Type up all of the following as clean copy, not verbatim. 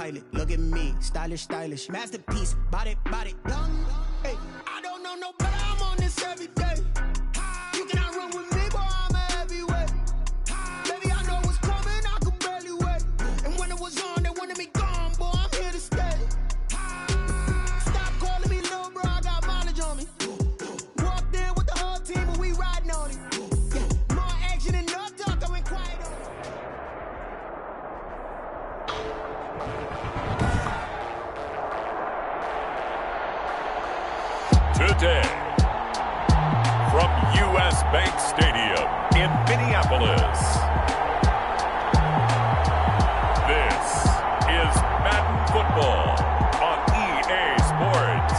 pilot. Look at me, stylish, stylish. Masterpiece, body, young. Hey, I don't know no better, I'm on this every day. You cannot run with me, boy, I'm a heavyweight. Baby, I know what's coming, I could barely wait. And when it was on, they wanted me gone, boy, I'm here to stay. Stop calling me little bro, I got mileage on me. Walked in with the whole team, and we riding on it. Yeah, more action and no talk, I went quiet on it. Today, from U.S. Bank Stadium in Minneapolis, this is Madden Football on EA Sports.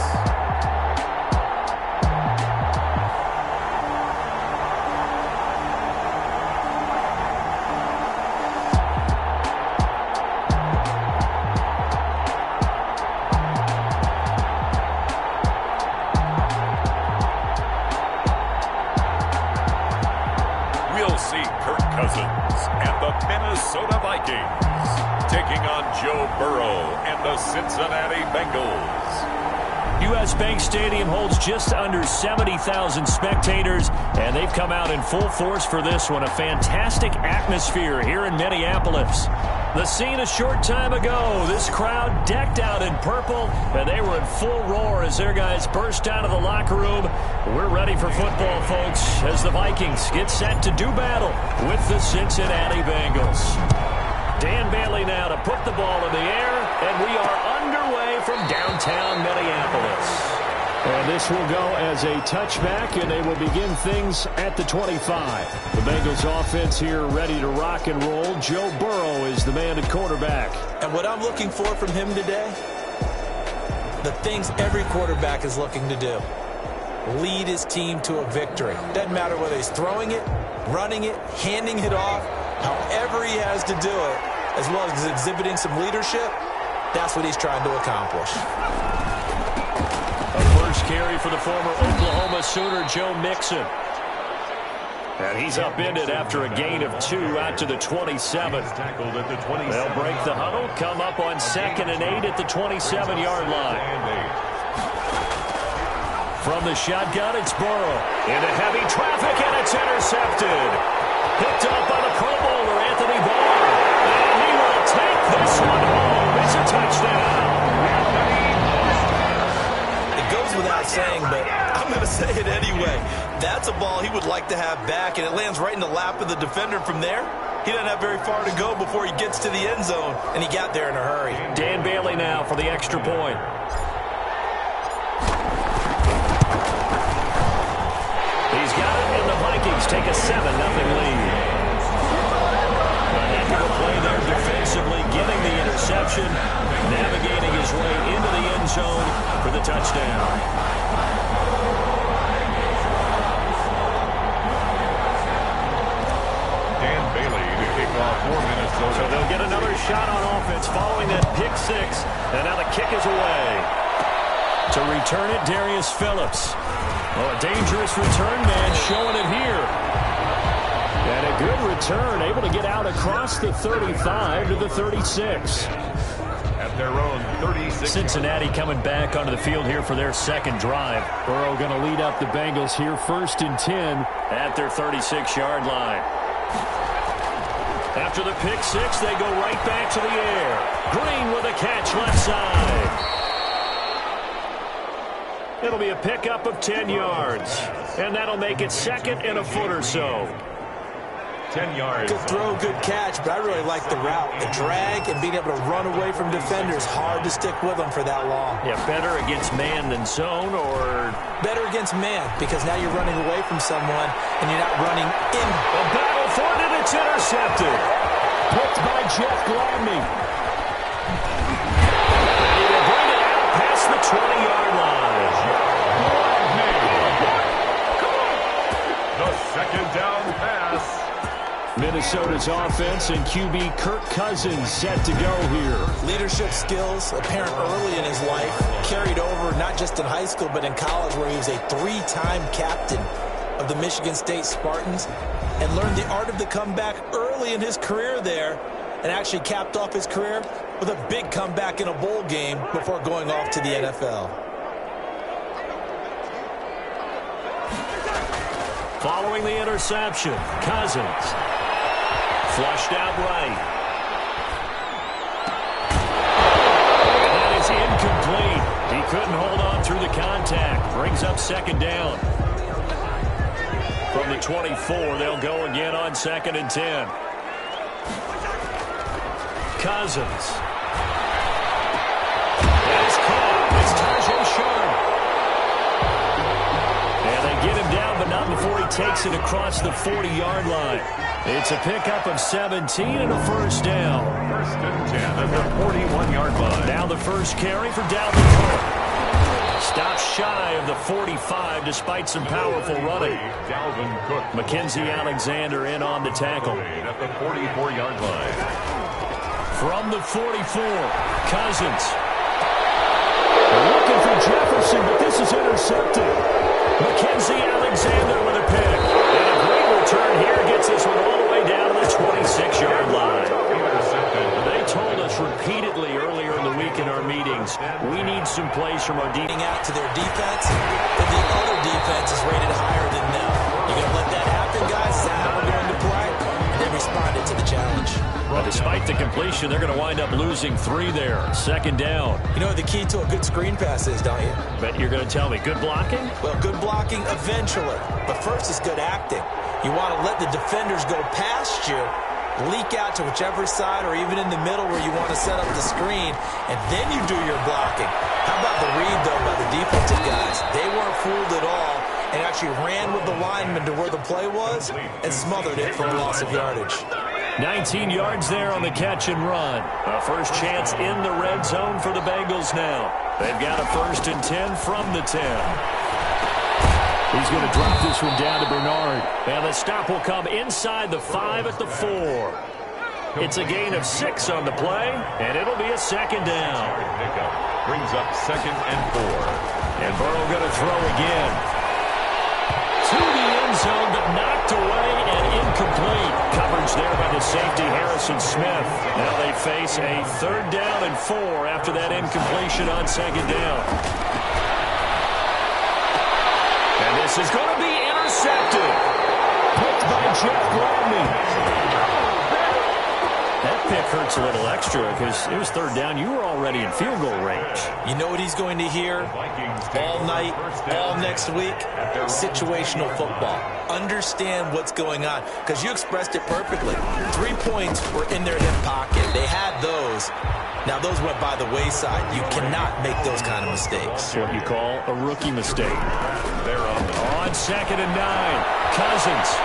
And the Minnesota Vikings taking on Joe Burrow and the Cincinnati Bengals. U.S. Bank Stadium holds just under 70,000 spectators, and they've come out in full force for this one. A fantastic atmosphere here in Minneapolis. The scene a short time ago, this crowd decked out in purple, and they were in full roar as their guys burst out of the locker room. We're ready for football, folks, as the Vikings get set to do battle with the Cincinnati Bengals. Dan Bailey now to put the ball in the air, and we are underway from downtown Minneapolis. And this will go as a touchback, and they will begin things at the 25. The Bengals offense here ready to rock and roll. Joe Burrow is the man at quarterback. And what I'm looking for from him today, the things every quarterback is looking to do. Lead his team to a victory. Doesn't matter whether he's throwing it, running it, handing it off, however he has to do it, as well as exhibiting some leadership, that's what he's trying to accomplish. First carry for the former Oklahoma Sooner, Joe Mixon. And he's upended after a gain of 2 out to the 27. They'll break the huddle, come up on 2nd and 8 at the 27-yard line. From the shotgun, it's Burrow. Into heavy traffic, and it's intercepted. Picked up by the Pro Bowler, Anthony Barr. And he will take this one home. It's a touchdown. Without saying, but I'm going to say it anyway. That's a ball he would like to have back, and it lands right in the lap of the defender from there. He doesn't have very far to go before he gets to the end zone, and he got there in a hurry. Dan Bailey now for the extra point. He's got it, and the Vikings take a 7-0 lead. A heck of a play there defensively, getting the interception, navigating his way into the end zone for the touchdown. Dan Bailey to kick off for Minnesota. So they'll get another shot on offense following that pick 6, and now the kick is away. To return it, Darius Phillips. Oh, a dangerous return man showing it here. And a good return, able to get out across the 35 to the 36. At their own 36. Cincinnati coming back onto the field here for their second drive. Burrow going to lead up the Bengals here 1st and 10 at their 36-yard line. After the pick 6, they go right back to the air. Green with a catch left side. It'll be a pickup of 10 yards. And that'll make it 2nd and a foot or so. 10 yards. Good throw, good catch, but I really like the route. The drag and being able to run away from defenders, hard to stick with them for that long. Yeah, better against man than zone, or? Better against man, because now you're running away from someone and you're not running in. A battle for it, and it's intercepted. Picked by Jeff Gladney. He will bring it out past the 20-yard line. The second down pass. Minnesota's offense and QB Kirk Cousins set to go here. Leadership skills apparent early in his life, carried over not just in high school but in college, where he was a 3-time captain of the Michigan State Spartans and learned the art of the comeback early in his career there. and actually capped off his career with a big comeback in a bowl game before going off to the NFL. Following the interception, Cousins. Flushed out right. And that is incomplete. He couldn't hold on through the contact. Brings up second down. From the 24, they'll go again on 2nd and 10. Cousins. That is caught. It's Tajay Sharp. And they get him down, but not before he takes it across the 40-yard line. It's a pickup of 17 and a first down. 1st and 10 at the 41-yard line. Now the first carry for Dalvin Cook. Stops shy of the 45 despite some powerful running. Dalvin Cook. Mackenzie Alexander in on the tackle. At the 44-yard line. From the 44, Cousins. They're looking for Jefferson, but this is intercepted. Mackenzie Alexander with a pick. And a great return here gets this one all the way down to the 26-yard line. They told us repeatedly earlier in the week in our meetings, we need some plays from our defense. Out to their defense, but the other defense is rated higher than them. You going to let that happen, guys? Is that how we're going to play? And they responded to the challenge. But despite the completion, they're going to wind up losing 3 there. 2nd down. You know what the key to a good screen pass is, don't you? Bet you're going to tell me. Good blocking? Well, good blocking eventually. But first is good acting. You want to let the defenders go past you, leak out to whichever side or even in the middle where you want to set up the screen, and then you do your blocking. How about the read, though, by the defensive guys? They weren't fooled at all and actually ran with the lineman to where the play was and smothered it for a loss of yardage. 19 yards there on the catch and run. A first chance in the red zone for the Bengals now. They've got a 1st and 10 from the 10. He's going to drop this one down to Bernard. And the stop will come inside the 5 at the 4. It's a gain of 6 on the play, and it'll be a 2nd down. Pickup brings up 2nd and 4. And Burrow going to throw again. To the end zone, but knocked away and incomplete. Coverage there by the safety, Harrison Smith. Now they face a 3rd down and 4 after that incompletion on 2nd down. And this is going to be intercepted. Picked by Jeff Gladney. That pick hurts a little extra because it was 3rd down. You were already in field goal range. You know what he's going to hear all night, all next week? Situational football. Understand what's going on, because you expressed it perfectly. 3 points were in their hip pocket. They had those. Now, those went by the wayside. You cannot make those kind of mistakes. That's what you call a rookie mistake. They're on 2nd and 9. Cousins.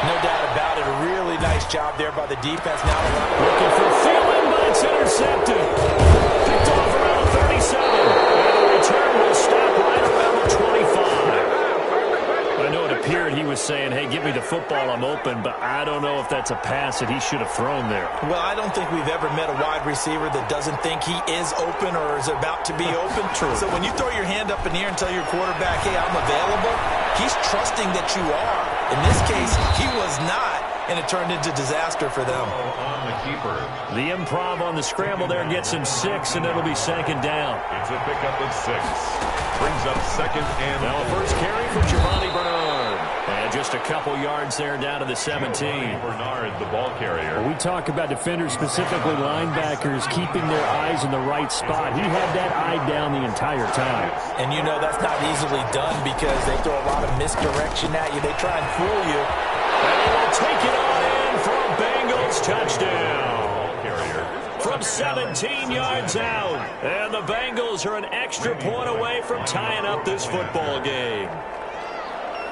No doubt about it. A really nice job there by the defense. Now looking for Thielen, but it's intercepted. Picked off around 37. And the return will stop right around the 25. I know it appeared he was saying, hey, give me the football, I'm open, but I don't know if that's a pass that he should have thrown there. Well, I don't think we've ever met a wide receiver that doesn't think he is open or is about to be open. True. So when you throw your hand up in the air and tell your quarterback, hey, I'm available, he's trusting that you are. In this case, he was not, and it turned into disaster for them. On the keeper. The improv on the scramble there gets him 6, and it'll be 2nd down. It's a pickup of 6. Brings up 2nd and now a first carry for Giovanni Bernard. And just a couple yards there down to the 17. Bernard, the ball carrier. We talk about defenders, specifically linebackers, keeping their eyes in the right spot. He had that eye down the entire time. And you know that's not easily done because they throw a lot of misdirection at you. They try and fool you. And he will take it on in for a Bengals touchdown. From 17 yards out. And the Bengals are an extra point away from tying up this football game.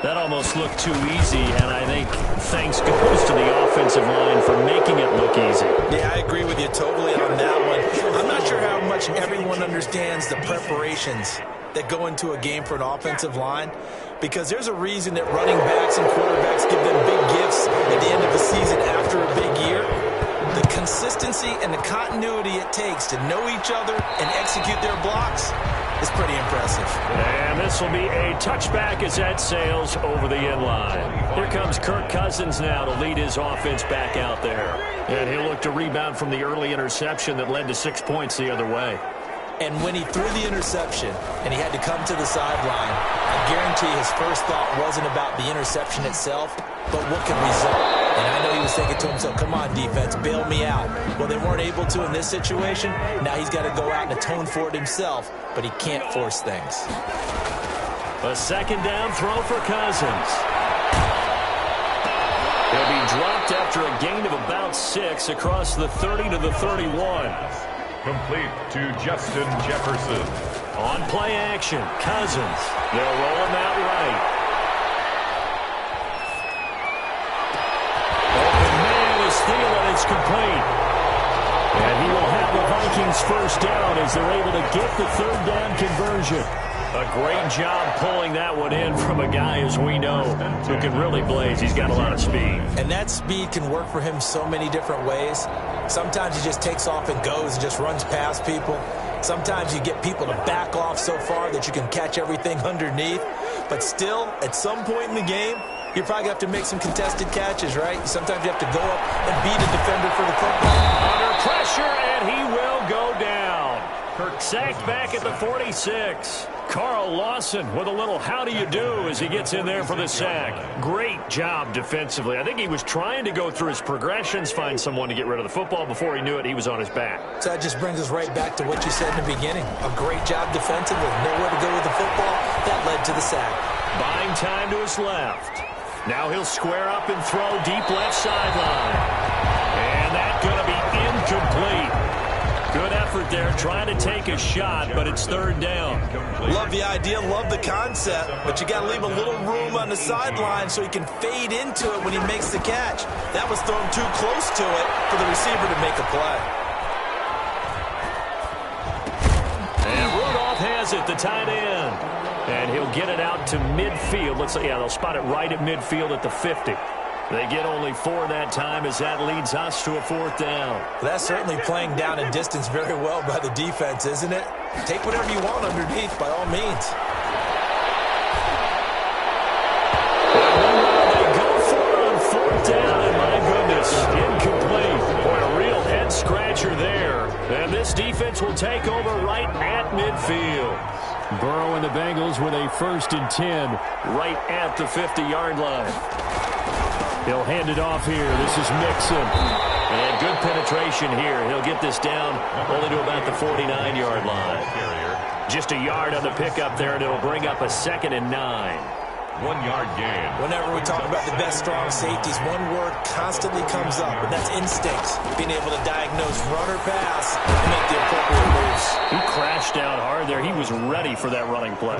That almost looked too easy, and I think thanks goes to the offensive line for making it look easy. Yeah, I agree with you totally on that one. I'm not sure how much everyone understands the preparations that go into a game for an offensive line, because there's a reason that running backs and quarterbacks give them big gifts at the end of the season after a big year. The consistency and the continuity it takes to know each other and execute their blocks, is pretty impressive. And this will be a touchback as that sails over the end line. Here comes Kirk Cousins now to lead his offense back out there. And he'll look to rebound from the early interception that led to 6 points the other way. And when he threw the interception and he had to come to the sideline, I guarantee his first thought wasn't about the interception itself, but what could result. And I know he was thinking to himself, come on, defense, bail me out. Well, they weren't able to in this situation. Now he's got to go out and atone for it himself, but he can't force things. A second down throw for Cousins. He'll be dropped after a gain of about 6 across the 30 to the 31. Complete to Justin Jefferson. On play action, Cousins. They'll roll him out right. Open man is stealing. It's complete. And he will have the Vikings first down as they're able to get the third down conversion. A great job pulling that one in from a guy, as we know, who can really blaze. He's got a lot of speed. And that speed can work for him so many different ways. Sometimes he just takes off and goes and just runs past people. Sometimes you get people to back off so far that you can catch everything underneath. But still, at some point in the game, you probably have to make some contested catches, right? Sometimes you have to go up and beat a defender for the football. Under pressure, and he will go down. Kirk sacked back at the 46. Carl Lawson with a little how do you do as he gets in there for the sack. Great job defensively. I think he was trying to go through his progressions, find someone to get rid of the football. Before he knew it, he was on his back. So that just brings us right back to what you said in the beginning. A great job defensively. Nowhere to go with the football. That led to the sack. Buying time to his left. Now he'll square up and throw deep left sideline. And that's going to be incomplete. Good effort there, trying to take a shot, but it's third down. Love the idea, love the concept, but you got to leave a little room on the sideline so he can fade into it when he makes the catch. That was thrown too close to it for the receiver to make a play. And Rudolph has it, the tight end. And he'll get it out to midfield. Looks like, yeah, they'll spot it right at midfield at the 50. They get only 4 that time as that leads us to a fourth down. That's certainly playing down a distance very well by the defense, isn't it? Take whatever you want underneath, by all means. They go for it on fourth down, and my goodness, incomplete. Boy, a real head-scratcher there. And this defense will take over right at midfield. Burrow and the Bengals with a 1st and 10 right at the 50-yard line. He'll hand it off here. This is Mixon. And good penetration here. He'll get this down only to about the 49-yard line. Just a yard on the pickup there, and it'll bring up a 2nd and 9. 1-yard gain. Whenever we talk about the best strong safeties, one word constantly comes up, and that's instincts. Being able to diagnose run or pass and make the appropriate moves. He crashed down hard there. He was ready for that running play.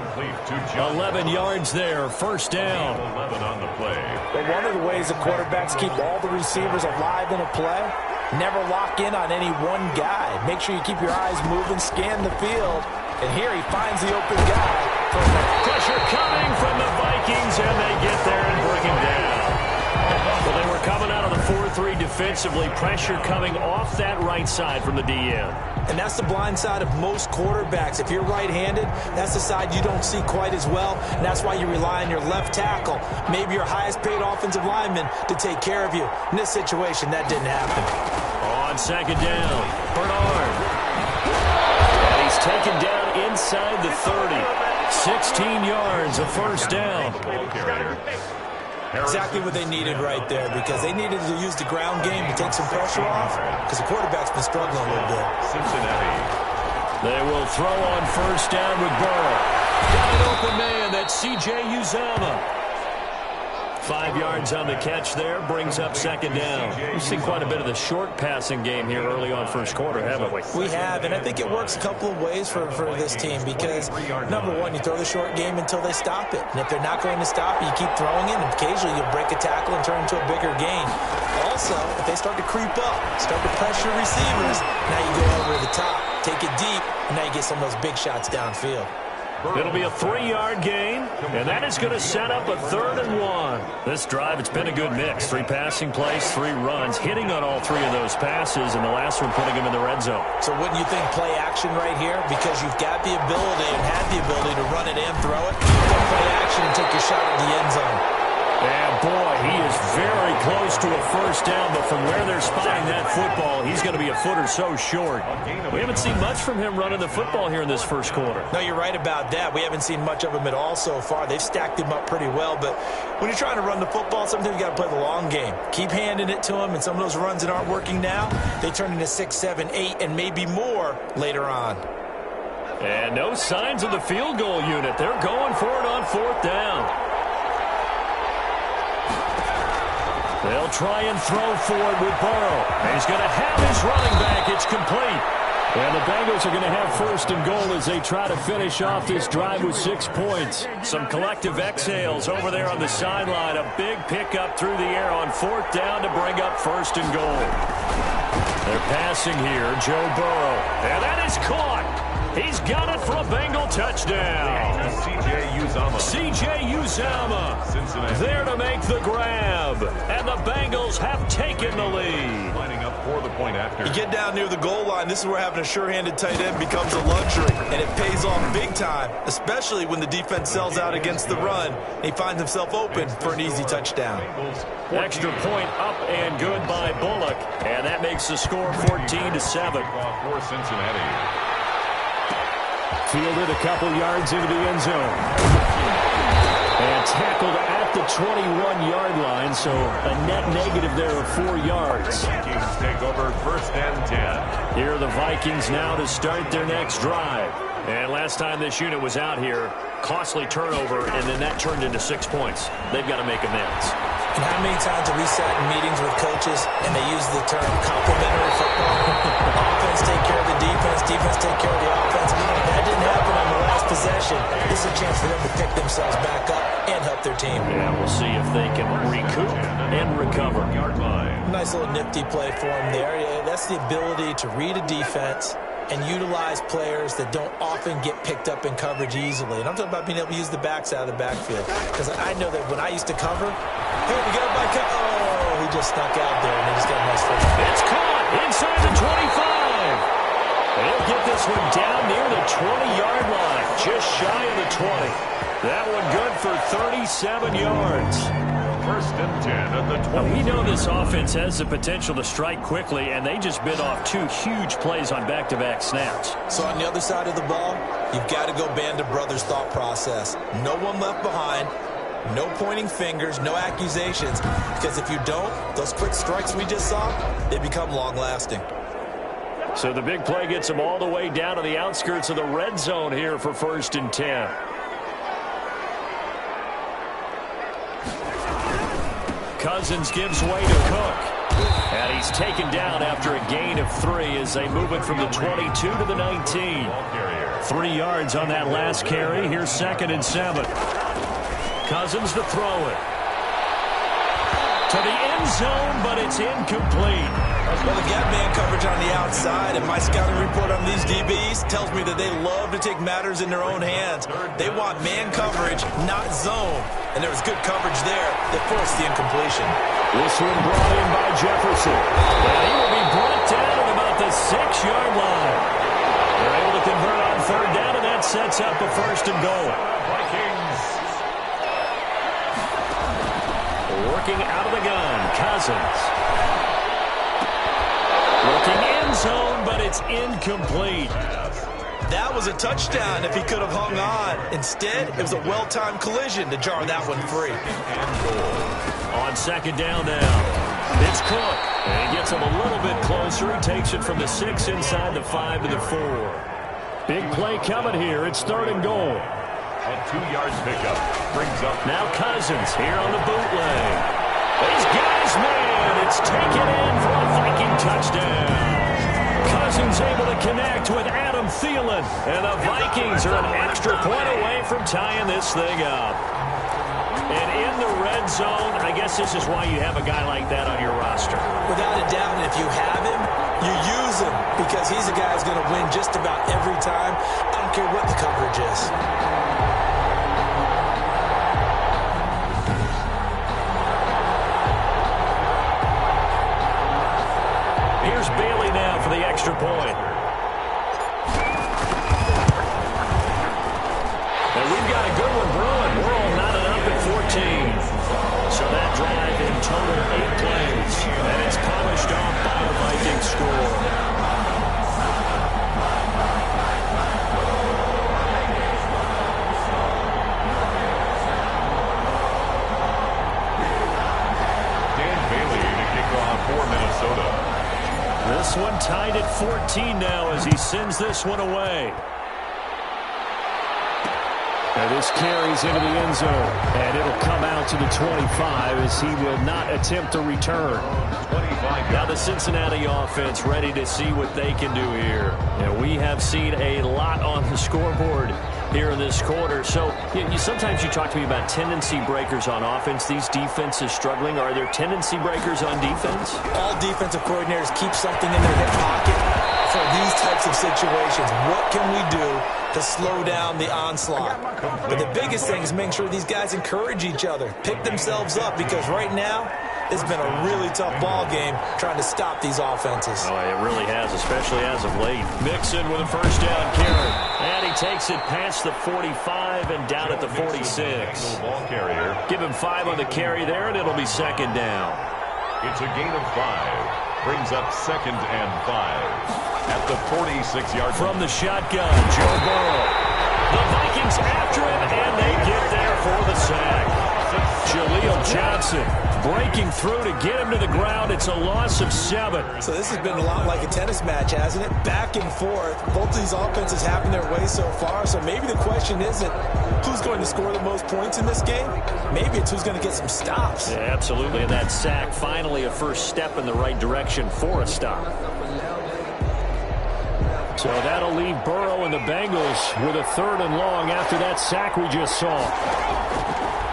11 yards there, first down. 11 on the play. But one of the ways the quarterbacks keep all the receivers alive in a play, never lock in on any one guy. Make sure you keep your eyes moving, scan the field, and here he finds the open guy. Pressure coming from the Vikings, and they get there and bring him down. Well, they were coming out of the 4-3 defensively. Pressure coming off that right side from the DN. And that's the blind side of most quarterbacks. If you're right-handed, that's the side you don't see quite as well. And that's why you rely on your left tackle, maybe your highest-paid offensive lineman, to take care of you. In this situation, that didn't happen. On second down, Bernard. And he's taken down inside the 30. 16 yards, a first down. Exactly what they needed right there, because they needed to use the ground game to take some pressure off, because the quarterback's been struggling a little bit. Cincinnati. They will throw on first down with Burrow. Got an open man, that's C.J. Uzomah. 5 yards on the catch there, brings up second down. We've seen quite a bit of the short passing game here early on first quarter, haven't we? We have, and I think it works a couple of ways for this team, because, number one, you throw the short game until they stop it. And if they're not going to stop it, you keep throwing it, and occasionally you'll break a tackle and turn into a bigger gain. Also, if they start to creep up, start to pressure receivers, now you go over the top, take it deep, and now you get some of those big shots downfield. It'll be a 3-yard gain, and that is going to set up a 3rd and 1. This drive, it's been a good mix. 3 passing plays, 3 runs, hitting on all 3 of those passes, and the last one putting him in the red zone. So wouldn't you think play action right here? Because you've got the ability and had the ability to run it and throw it. Go play action and take your shot at the end zone. And, boy, he is very close to a first down, but from where they're spotting that football, he's going to be a foot or so short. We haven't seen much from him running the football here in this first quarter. No, you're right about that. We haven't seen much of him at all so far. They've stacked him up pretty well, but when you're trying to run the football, sometimes you got to play the long game. Keep handing it to him, and some of those runs that aren't working now, they turn into 6, 7, 8, and maybe more later on. And no signs of the field goal unit. They're going for it on 4th down. They'll try and throw for it with Burrow. And he's going to have his running back. It's complete. And the Bengals are going to have 1st and goal as they try to finish off this drive with 6 points. Some collective exhales over there on the sideline. A big pickup through the air on 4th down to bring up 1st and goal. They're passing here, Joe Burrow. And that is caught. He's got it for a Bengal touchdown. C.J. Uzomah Cincinnati. there to make the grab. And the Bengals have taken the lead. Lining up for the point after. You get down near the goal line, this is where having a sure-handed tight end becomes a luxury, and it pays off big time, especially when the defense sells out against the run, and he finds himself open for an easy touchdown. Extra point up and good by Bullock, and that makes the score 14-7. For Cincinnati. Fielded a couple yards into the end zone. And tackled at the 21-yard line, so a net negative there of 4 yards. Vikings take over 1st and 10. Here are the Vikings now to start their next drive. And last time this unit was out here, costly turnover, and then that turned into 6 points. They've got to make amends. And how many times have we sat in meetings with coaches and they use the term complementary football? Offense take care of the defense, defense take care of the offense. That didn't happen on the last possession. This is a chance for them to pick themselves back up and help their team. Yeah, we'll see if they can recoup and recover. Nice little nifty play for him there. Yeah, that's the ability to read a defense and utilize players that don't often get picked up in coverage easily. And I'm talking about being able to use the backs out of the backfield. Because I know that when I used to cover, hey, we got a back. Oh, he just snuck out there, and they just got a nice first. It's caught inside the 25. They'll get this one down near the 20-yard line, just shy of the 20. That one good for 37 yards. 1st and 10 at the 20. We know this offense has the potential to strike quickly, and they just bit off 2 huge plays on back-to-back snaps. So on the other side of the ball, you've got to go Band of Brothers thought process. No one left behind. No pointing fingers, no accusations, because if you don't, those quick strikes we just saw, they become long-lasting. So the big play gets them all the way down to the outskirts of the red zone here for 1st and 10. Cousins gives way to Cook. And he's taken down after a gain of 3 as they move it from the 22 to the 19. 3 yards on that last carry. Here's 2nd and 7. Cousins to throw it. To the end zone, but it's incomplete. Well, they got man coverage on the outside, and my scouting report on these DBs tells me that they love to take matters in their own hands. They want man coverage, not zone. And there was good coverage there that forced the incompletion. This one brought in by Jefferson. And he will be brought down at about the 6-yard line. They're able to convert on 3rd down, and that sets up a 1st and goal. Vikings. Working out of the gun, Cousins. Looking end zone, but it's incomplete. That was a touchdown if he could have hung on. Instead, it was a well-timed collision to jar that one free. On 2nd down now, it's Cook. And he gets him a little bit closer. He takes it from the 6 inside the 5 to the 4. Big play coming here. It's 3rd and goal. A 2-yard pickup brings up. Now Cousins here on the bootleg. He's got his man. It's taken in for a Viking touchdown. Cousins able to connect with Adam Thielen. And the Vikings are an extra point away from tying this thing up. And in the red zone, I guess this is why you have a guy like that on your roster. Without a doubt, and if you have him, you use him because he's a guy who's going to win just about every time. don't care what the coverage is. Here's Bailey now for the extra point. And we've got a good one brewing. We're all knotted up at 14. So that drive in total 8 plays. And it's polished off by a Vikings score. Dan Bailey to kick off for Minnesota. This one tied at 14 now as he sends this one away. And this carries into the end zone. And it'll come out to the 25 as he will not attempt a return. 25. Now the Cincinnati offense ready to see what they can do here. And we have seen a lot on the scoreboard here in this quarter. So sometimes you talk to me about tendency breakers on offense. These defenses struggling. Are there tendency breakers on defense? All defensive coordinators keep something in their hip pocket for these types of situations. What can we do to slow down the onslaught? But the biggest thing is making sure these guys encourage each other, pick themselves up, because right now it's been a really tough ball game trying to stop these offenses. Oh, it really has, especially as of late. Mixon with a first down carry. And he takes it past the 45 and down at the 46. Ball carrier. Give him 5 on the carry there, and it'll be second down. It's a gain of 5. Brings up 2nd and 5. At the 46-yard from the shotgun, Joe Burrow. The Vikings after him, and they get there for the sack. Jaleel Johnson breaking through to get him to the ground. It's a loss of 7. So this has been a lot like a tennis match, hasn't it? Back and forth. Both of these offenses having their way so far. So maybe the question isn't who's going to score the most points in this game. Maybe it's who's going to get some stops. Yeah, absolutely. And that sack, finally a first step in the right direction for a stop. So that'll leave Burrow and the Bengals with a 3rd and long after that sack we just saw.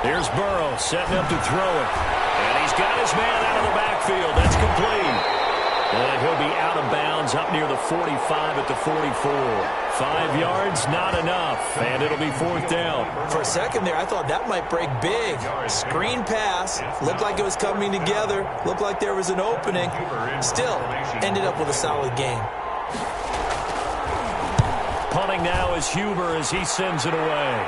Here's Burrow setting up to throw it. And he's got his man out of the backfield. That's complete. And he'll be out of bounds up near the 45 at the 44. 5 yards, not enough. And it'll be 4th down. For a second there, I thought that might break big. Screen pass. Looked like it was coming together. Looked like there was an opening. Still, ended up with a solid game. Punting now is Huber as he sends it away.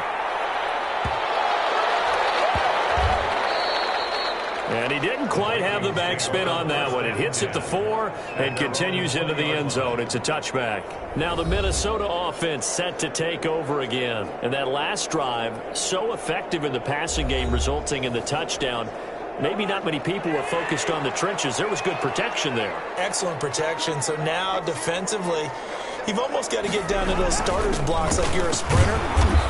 And he didn't quite have the backspin on that one. It hits at the 4 and continues into the end zone. It's a touchback. Now the Minnesota offense set to take over again. And that last drive, so effective in the passing game, resulting in the touchdown. Maybe not many people were focused on the trenches. There was good protection there. Excellent protection. So now defensively, you've almost got to get down to those starters blocks like you're a sprinter.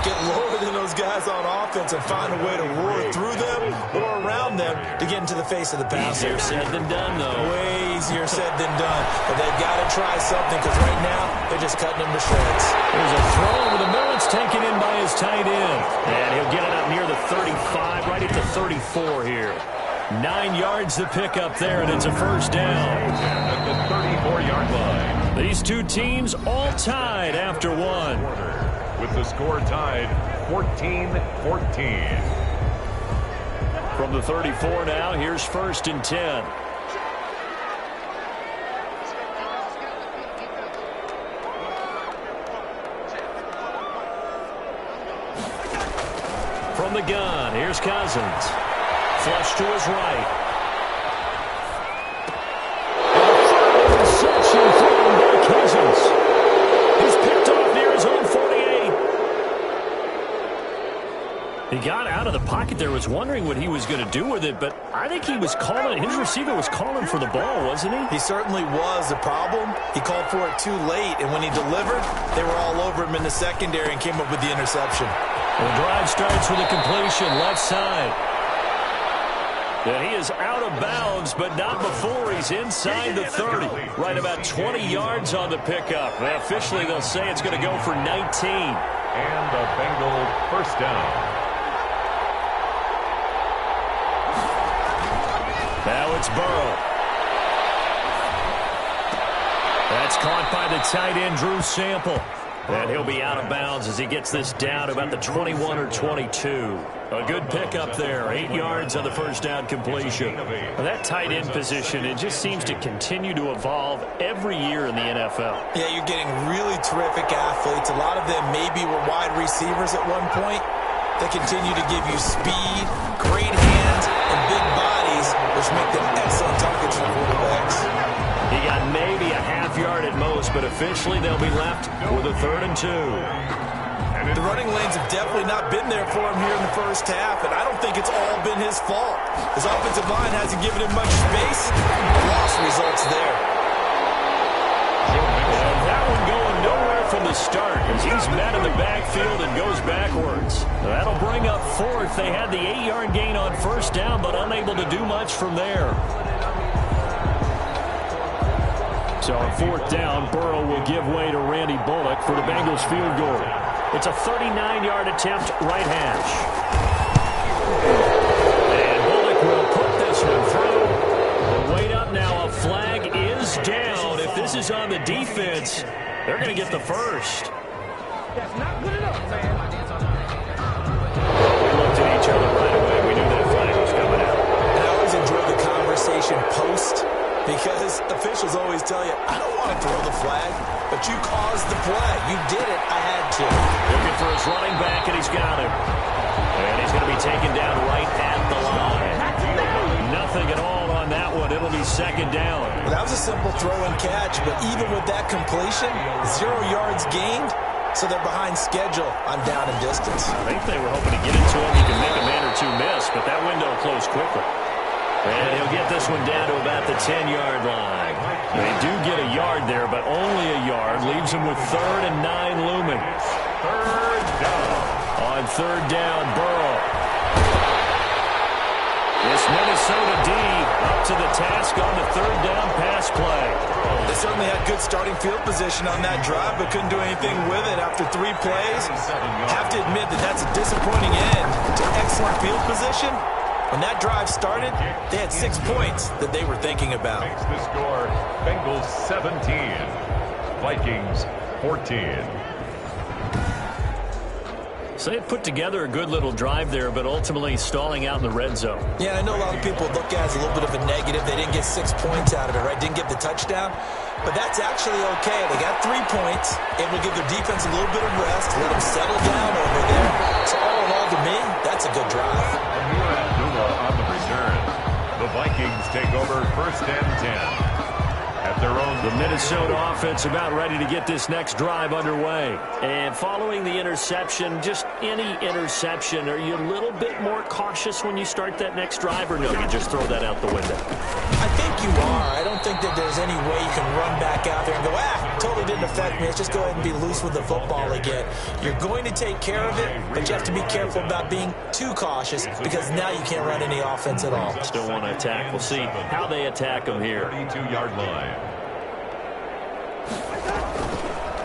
Get lower than those guys on offense and find a way to roar through them or around them to get into the face of the passer. Easier said than done, though. Way easier said than done. But they've got to try something because right now they're just cutting them to shreds. There's a throw over the middle. It's taken in by his tight end. And he'll get it up near the 35, right at the 34 here. 9 yards to pick up there, and it's a first down. At the 34-yard line. These two teams all tied after one. With the score tied 14-14. From the 34 now, here's 1st and 10. From the gun, here's Cousins. Flush to his right. Interception thrown by Cousins. He's picked off near his own 48. He got out of the pocket there, was wondering what he was going to do with it, but I think he was calling, his receiver was calling for the ball, wasn't he? He certainly was. The problem, he called for it too late, and when he delivered, they were all over him in the secondary and came up with the interception. The drive starts with a completion, left side. And he is out of bounds, but not before he's inside the 30. Right about 20 yards on the pickup. And officially, they'll say it's going to go for 19. And the Bengal first down. Now it's Burrow. That's caught by the tight end, Drew Sample. And he'll be out of bounds as he gets this down about the 21 or 22. A good pickup there. 8 yards on the first down completion. Well, that tight end position, it just seems to continue to evolve every year in the NFL. Yeah, you're getting really terrific athletes. A lot of them maybe were wide receivers at one point. They continue to give you speed, great hands, and big bodies, which make them excellent targets for quarterbacks. He got maybe a half yard at most, but officially they'll be left with a 3rd and 2. The running lanes have definitely not been there for him here in the first half, and I don't think it's all been his fault. His offensive line hasn't given him much space. The loss results there. And that one going nowhere from the start as he's met in the backfield and goes backwards. That'll bring up 4th. They had the 8-yard gain on first down, but unable to do much from there. So on 4th down, Burrow will give way to Randy Bullock for the Bengals field goal. It's a 39-yard attempt, right hash. And Bullock will put this one through. Wait up now, a flag is down. If this is on the defense, they're going to get the first. That's not good enough, man. We looked at each other right away. We knew that flag was coming out. And I always enjoy the conversation post, because officials always tell you, I don't want to throw the flag, but you caused the play. You did it. I had to. Looking for his running back, and he's got him. And he's going to be taken down right at the line. Nothing at all on that one. It'll be 2nd down. Well, that was a simple throw and catch, but even with that completion, 0 yards gained, so they're behind schedule on down and distance. I think they were hoping to get into him. He can make a man or two miss, but that window closed quickly. And he'll get this one down to about the 10-yard line. They do get a yard there, but only a yard. Leaves him with 3rd and 9 looming. 3rd down. On 3rd down, Burrow. This Minnesota D up to the task on the 3rd down pass play. They certainly had good starting field position on that drive, but couldn't do anything with it after 3 plays. Have to admit that that's a disappointing end to excellent field position. When that drive started, they had 6 points that they were thinking about. Makes the score Bengals 17, Vikings 14. So they put together a good little drive there, but ultimately stalling out in the red zone. Yeah, I know a lot of people look at it as a little bit of a negative. They didn't get 6 points out of it, right? Didn't get the touchdown. But that's actually okay. They got 3 points. It will give their defense a little bit of rest, let them settle down over there. So all in all, to me, that's a good drive. And here at Numa on the return. The Vikings take over 1st and 10. At their own. The Minnesota offense about ready to get this next drive underway. And following the interception, just any interception, are you a little bit more cautious when you start that next drive, or no, you just throw that out the window? I think you are. I don't think that there's any way you can run back out there and go, totally didn't affect me. Let's just go ahead and be loose with the football again. You're going to take care of it, but you have to be careful about being too cautious, because now you can't run any offense at all. Still want to attack. We'll see how they attack them here. 32-yard line.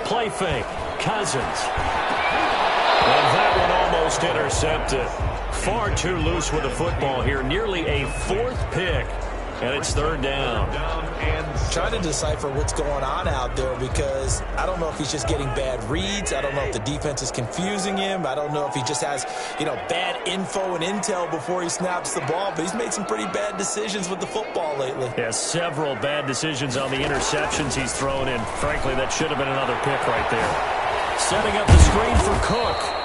Play fake. Cousins. And that one almost intercepted. Far too loose with the football here. Nearly a 4th pick. And it's 3rd down. Trying to decipher what's going on out there, because I don't know if he's just getting bad reads. I don't know if the defense is confusing him. I don't know if he just has, bad info and intel before he snaps the ball. But he's made some pretty bad decisions with the football lately. Yeah, several bad decisions on the interceptions he's thrown in. Frankly, that should have been another pick right there. Setting up the screen for Cook.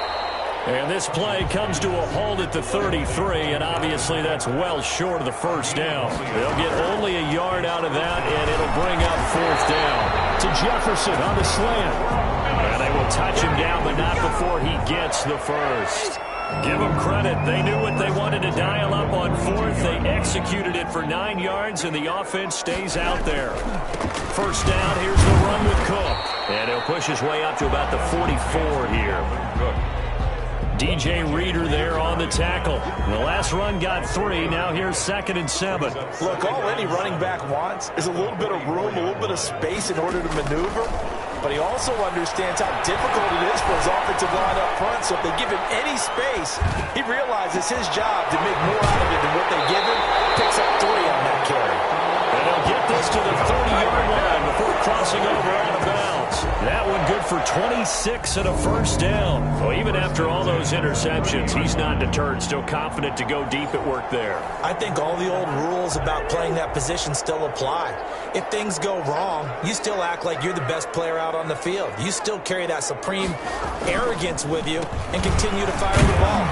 And this play comes to a halt at the 33, and obviously that's well short of the first down. They'll get only a yard out of that, and it'll bring up 4th down. To Jefferson on the slant. And they will touch him down, but not before he gets the first. Give them credit. They knew what they wanted to dial up on 4th. They executed it for 9 yards, and the offense stays out there. First down, here's the run with Cook. And he'll push his way up to about the 44 here. DJ Reader there on the tackle. The last run got 3. Now here's 2nd and 7. Look, all any running back wants is a little bit of room, a little bit of space in order to maneuver. But he also understands how difficult it is for his offensive line up front. So if they give him any space, he realizes his job to make more out of it than what they give him. Picks up 3 on that carry. And he'll get this close to the 30-yard line before crossing over out of bounds. That one good for 26 and a first down. Well, even after all those interceptions, he's not deterred, still confident to go deep at work there. I think all the old rules about playing that position still apply. If things go wrong, you still act like you're the best player out on the field. You still carry that supreme arrogance with you and continue to fire the ball.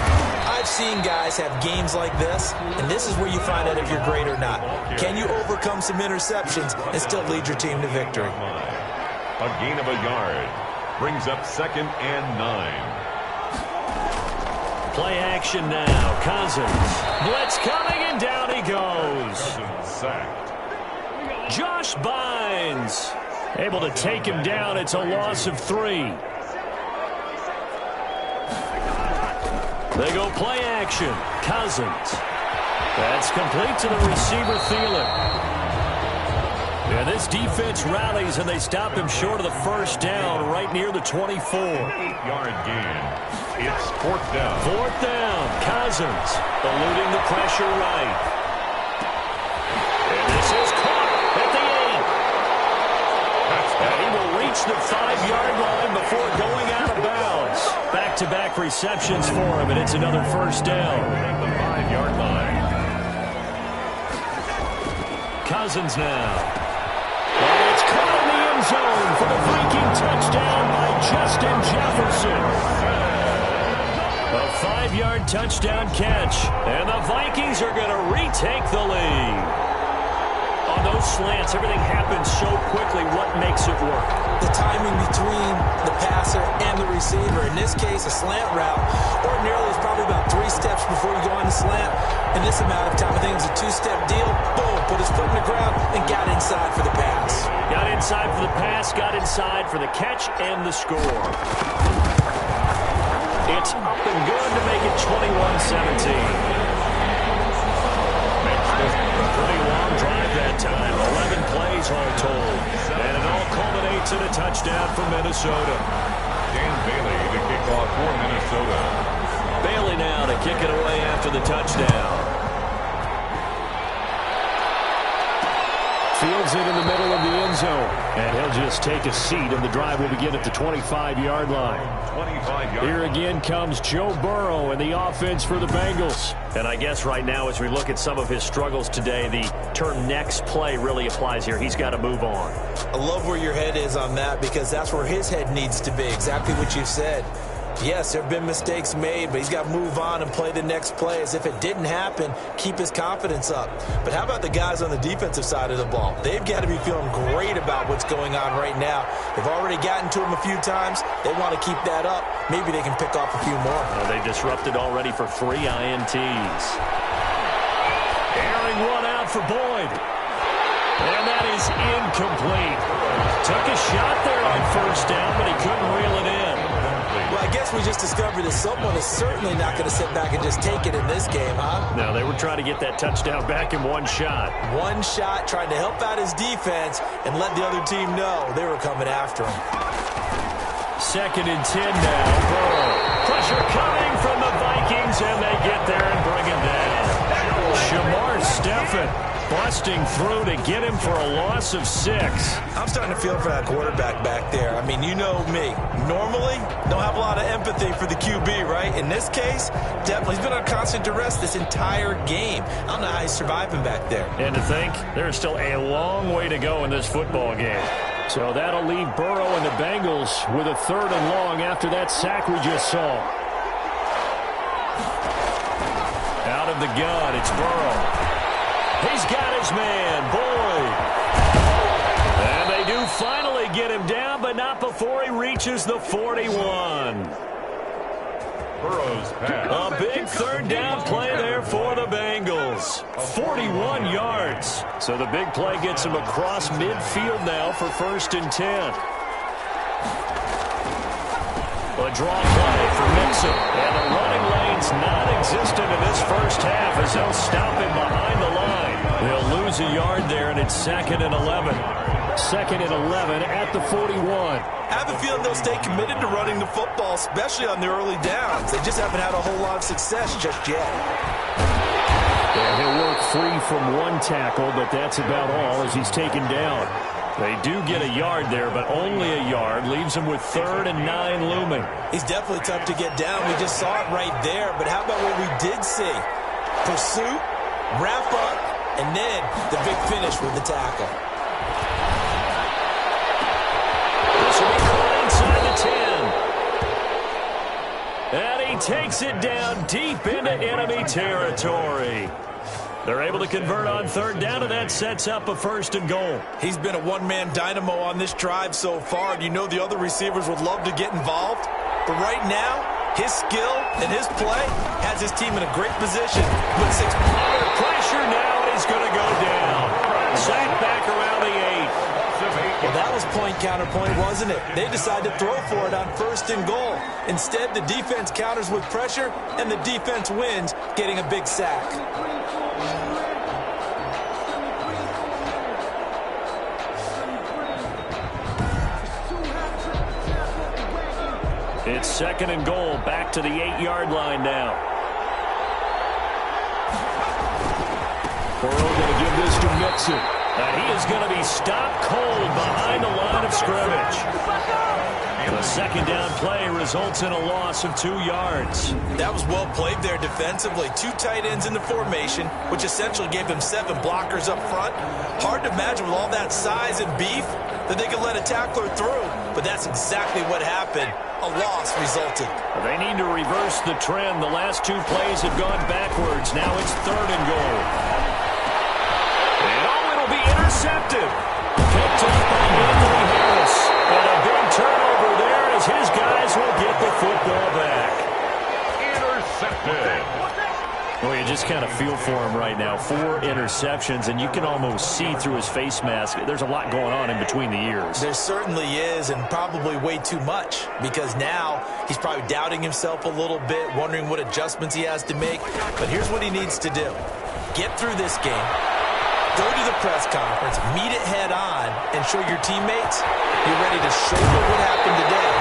I've seen guys have games like this, and this is where you find out if you're great or not. Can you overcome some interceptions and still lead your team to victory? A gain of a yard brings up 2nd and 9. Play action now. Cousins. Blitz coming, and down he goes. Sacked. Josh Bynes able to take him down. It's a loss of 3. They go play action. Cousins. That's complete to the receiver, Thielen. And this defense rallies, and they stop him short of the first down right near the 24. 8-yard gain. It's 4th down. 4th down. Cousins eluding the pressure right. And this is caught at the 8. And he will reach the 5-yard line before going out of bounds. Back-to-back receptions for him, and it's another first down. The 5-yard line. Cousins now. And it's caught in the end zone for the Viking touchdown by Justin Jefferson. A 5-yard touchdown catch, and the Vikings are going to retake the lead. On those slants, everything happens so quickly. What makes it work? The timing between the passer and the receiver. In this case, a slant route ordinarily is probably about 3 steps before you go on the slant. In this amount of time, I think it was a 2-step deal. Boom, put his foot in the ground and got inside for the pass. Got inside for the pass, got inside for the catch and the score. It's up and good to make it 21-17. A pretty long drive that time. 11 plays all told. And it all culminates in a touchdown for Minnesota. Dan Bailey to kick off for Minnesota. Bailey now to kick it away after the touchdown. Fields it in the middle of the end zone. And he'll just take a seat, and the drive will begin at the 25-yard line. 25-yard. Here again comes Joe Burrow and the offense for the Bengals. And I guess right now, as we look at some of his struggles today, the term next play really applies here. He's got to move on. I love where your head is on that, because that's where his head needs to be. Exactly what you said. Yes, there have been mistakes made, but he's got to move on and play the next play as if it didn't happen, keep his confidence up. But how about the guys on the defensive side of the ball? They've got to be feeling great about what's going on right now. They've already gotten to him a few times. They want to keep that up. Maybe they can pick off a few more. Well, they disrupted already for 3 INTs. Airing one out for Boyd. And that is incomplete. Took a shot there on first down, but he couldn't reel it in. Well, I guess we just discovered that someone is certainly not going to sit back and just take it in this game, huh? No, they were trying to get that touchdown back in one shot. One shot, trying to help out his defense and let the other team know they were coming after him. 2nd and 10 now. Burrow. Pressure coming from the Vikings, and they get there and bring him down. Shamar Stephen busting through to get him for a loss of 6. I'm starting to feel for that quarterback back there. I mean, you know me. Normally, don't have a lot of empathy for the QB, right? In this case, definitely. He's been on constant duress this entire game. I don't know how he's surviving back there. And to think, there's still a long way to go in this football game. So that'll leave Burrow and the Bengals with a 3rd and long after that sack we just saw. Out of the gun, it's Burrow. He's got his man, Boyd. And they do finally get him down, but not before he reaches the 41. Burrow's pass. A big 3rd down play there for the Bengals. 41 yards. So the big play gets him across midfield now for 1st and 10. A draw play for Mixon. And the running lane's non-existent in this first half as they'll stop him behind the line. They'll lose a yard there, and it's 2nd and 11. 2nd and 11 at the 41. I have a feeling they'll stay committed to running the football, especially on the early downs. They just haven't had a whole lot of success just yet. And he'll work free from one tackle, but that's about all as he's taken down. They do get a yard there, but only a yard. Leaves him with 3rd and 9 looming. He's definitely tough to get down. We just saw it right there. But how about what we did see? Pursuit, wrap up, and then the big finish with the tackle. This will be caught inside the 10. And he takes it down deep into enemy territory. They're able to convert on 3rd down, and that sets up a 1st and goal. He's been a one-man dynamo on this drive so far, and you know the other receivers would love to get involved. But right now, his skill and his play has his team in a great position. With 6 under pressure now, and he's going to go down. Sacked back around the 8. Well, that was point-counterpoint, wasn't it? They decided to throw for it on 1st and goal. Instead, the defense counters with pressure, and the defense wins, getting a big sack. It's 2nd and goal, back to the 8-yard line now. Burrow going to give this to Mixon. And he is going to be stopped cold behind the line of scrimmage. The 2nd down play results in a loss of 2 yards. That was well played there defensively. 2 tight ends in the formation, which essentially gave them 7 blockers up front. Hard to imagine with all that size and beef that they could let a tackler through, but that's exactly what happened. A loss resulted. They need to reverse the trend. The last 2 plays have gone backwards. Now it's 3rd and goal. And it'll be intercepted. Picked up by Anthony Harris. And a big turnover there as his guys will get the football back. Intercepted. Well, you just kind of feel for him right now. 4 interceptions, and you can almost see through his face mask. There's a lot going on in between the ears. There certainly is, and probably way too much, because now he's probably doubting himself a little bit, wondering what adjustments he has to make. But here's what he needs to do. Get through this game, go to the press conference, meet it head on, and show your teammates you're ready to shoulder what happened today,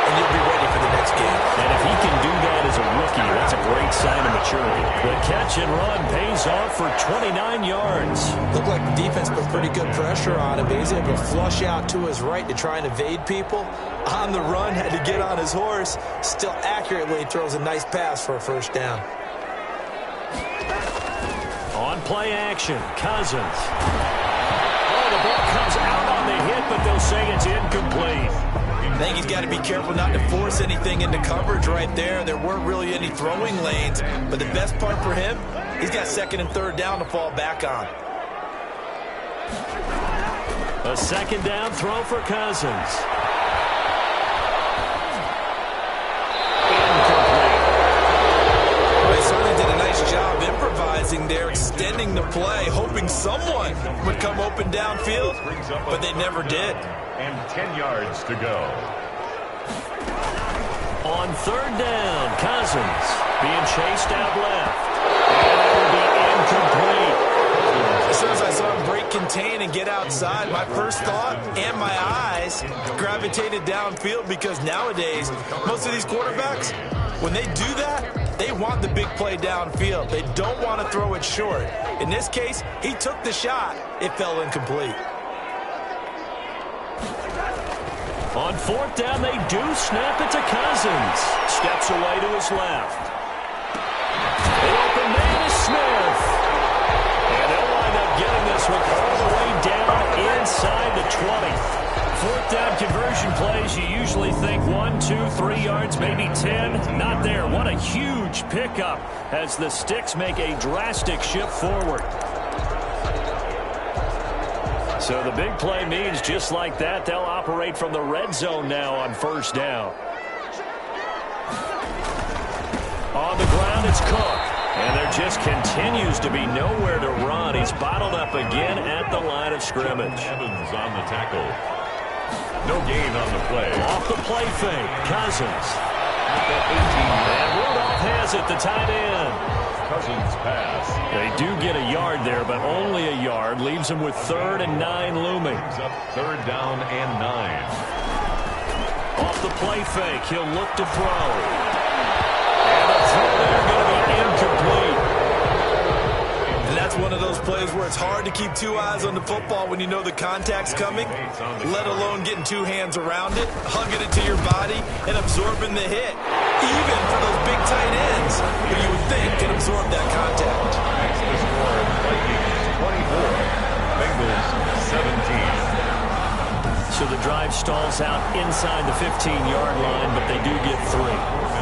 and you'll be ready for the next game. And if he can do that as a rookie, that's a great sign of maturity. The catch and run pays off for 29 yards. Looked like the defense put pretty good pressure on him, but he's able to flush out to his right to try and evade people. On the run, had to get on his horse. Still accurately throws a nice pass for a 1st down. On play action, Cousins. Oh, the ball comes out on the hit, but they'll say it's incomplete. I think he's got to be careful not to force anything into coverage right there. There weren't really any throwing lanes, but the best part for him, he's got 2nd and 3rd down to fall back on. A 2nd down throw for Cousins. Incomplete. They certainly did a nice job improvising there, extending the play, hoping someone would come open downfield, but they never did. And 10 yards to go. On 3rd down, Cousins being chased out left. And it will be incomplete. As soon as I saw him break contain and get outside, my first thought and my eyes gravitated downfield, because nowadays, most of these quarterbacks, when they do that, they want the big play downfield. They don't want to throw it short. In this case, he took the shot. It fell incomplete. On 4th down, they do snap it to Cousins. Steps away to his left. The open man is Smith. And they'll wind up getting this one all the way down inside the 20. 4th down conversion plays, you usually think 1, 2, 3 yards, maybe 10. Not there. What a huge pickup as the Sticks make a drastic shift forward. So the big play means just like that, they'll operate from the red zone now on 1st down. On the ground, it's Cook. And there just continues to be nowhere to run. He's bottled up again at the line of scrimmage. Evans on the tackle. No gain on the play. Off the play fake, Cousins. And Rudolph has it, the tight end. Cousins pass. They do get a yard there, but only a yard. Leaves him with 3rd and 9 looming. Brings up 3rd down and 9. Off the play fake, he'll look to throw. And the throw there going to be incomplete. those plays where it's hard to keep two eyes on the football when you know the contact's coming, let alone getting two hands around it, hugging it to your body, and absorbing the hit. Even for those big tight ends, who you would think can absorb that contact. That's the score. Vikings 24, Bengals 17. So the drive stalls out inside the 15-yard line, but they do get 3.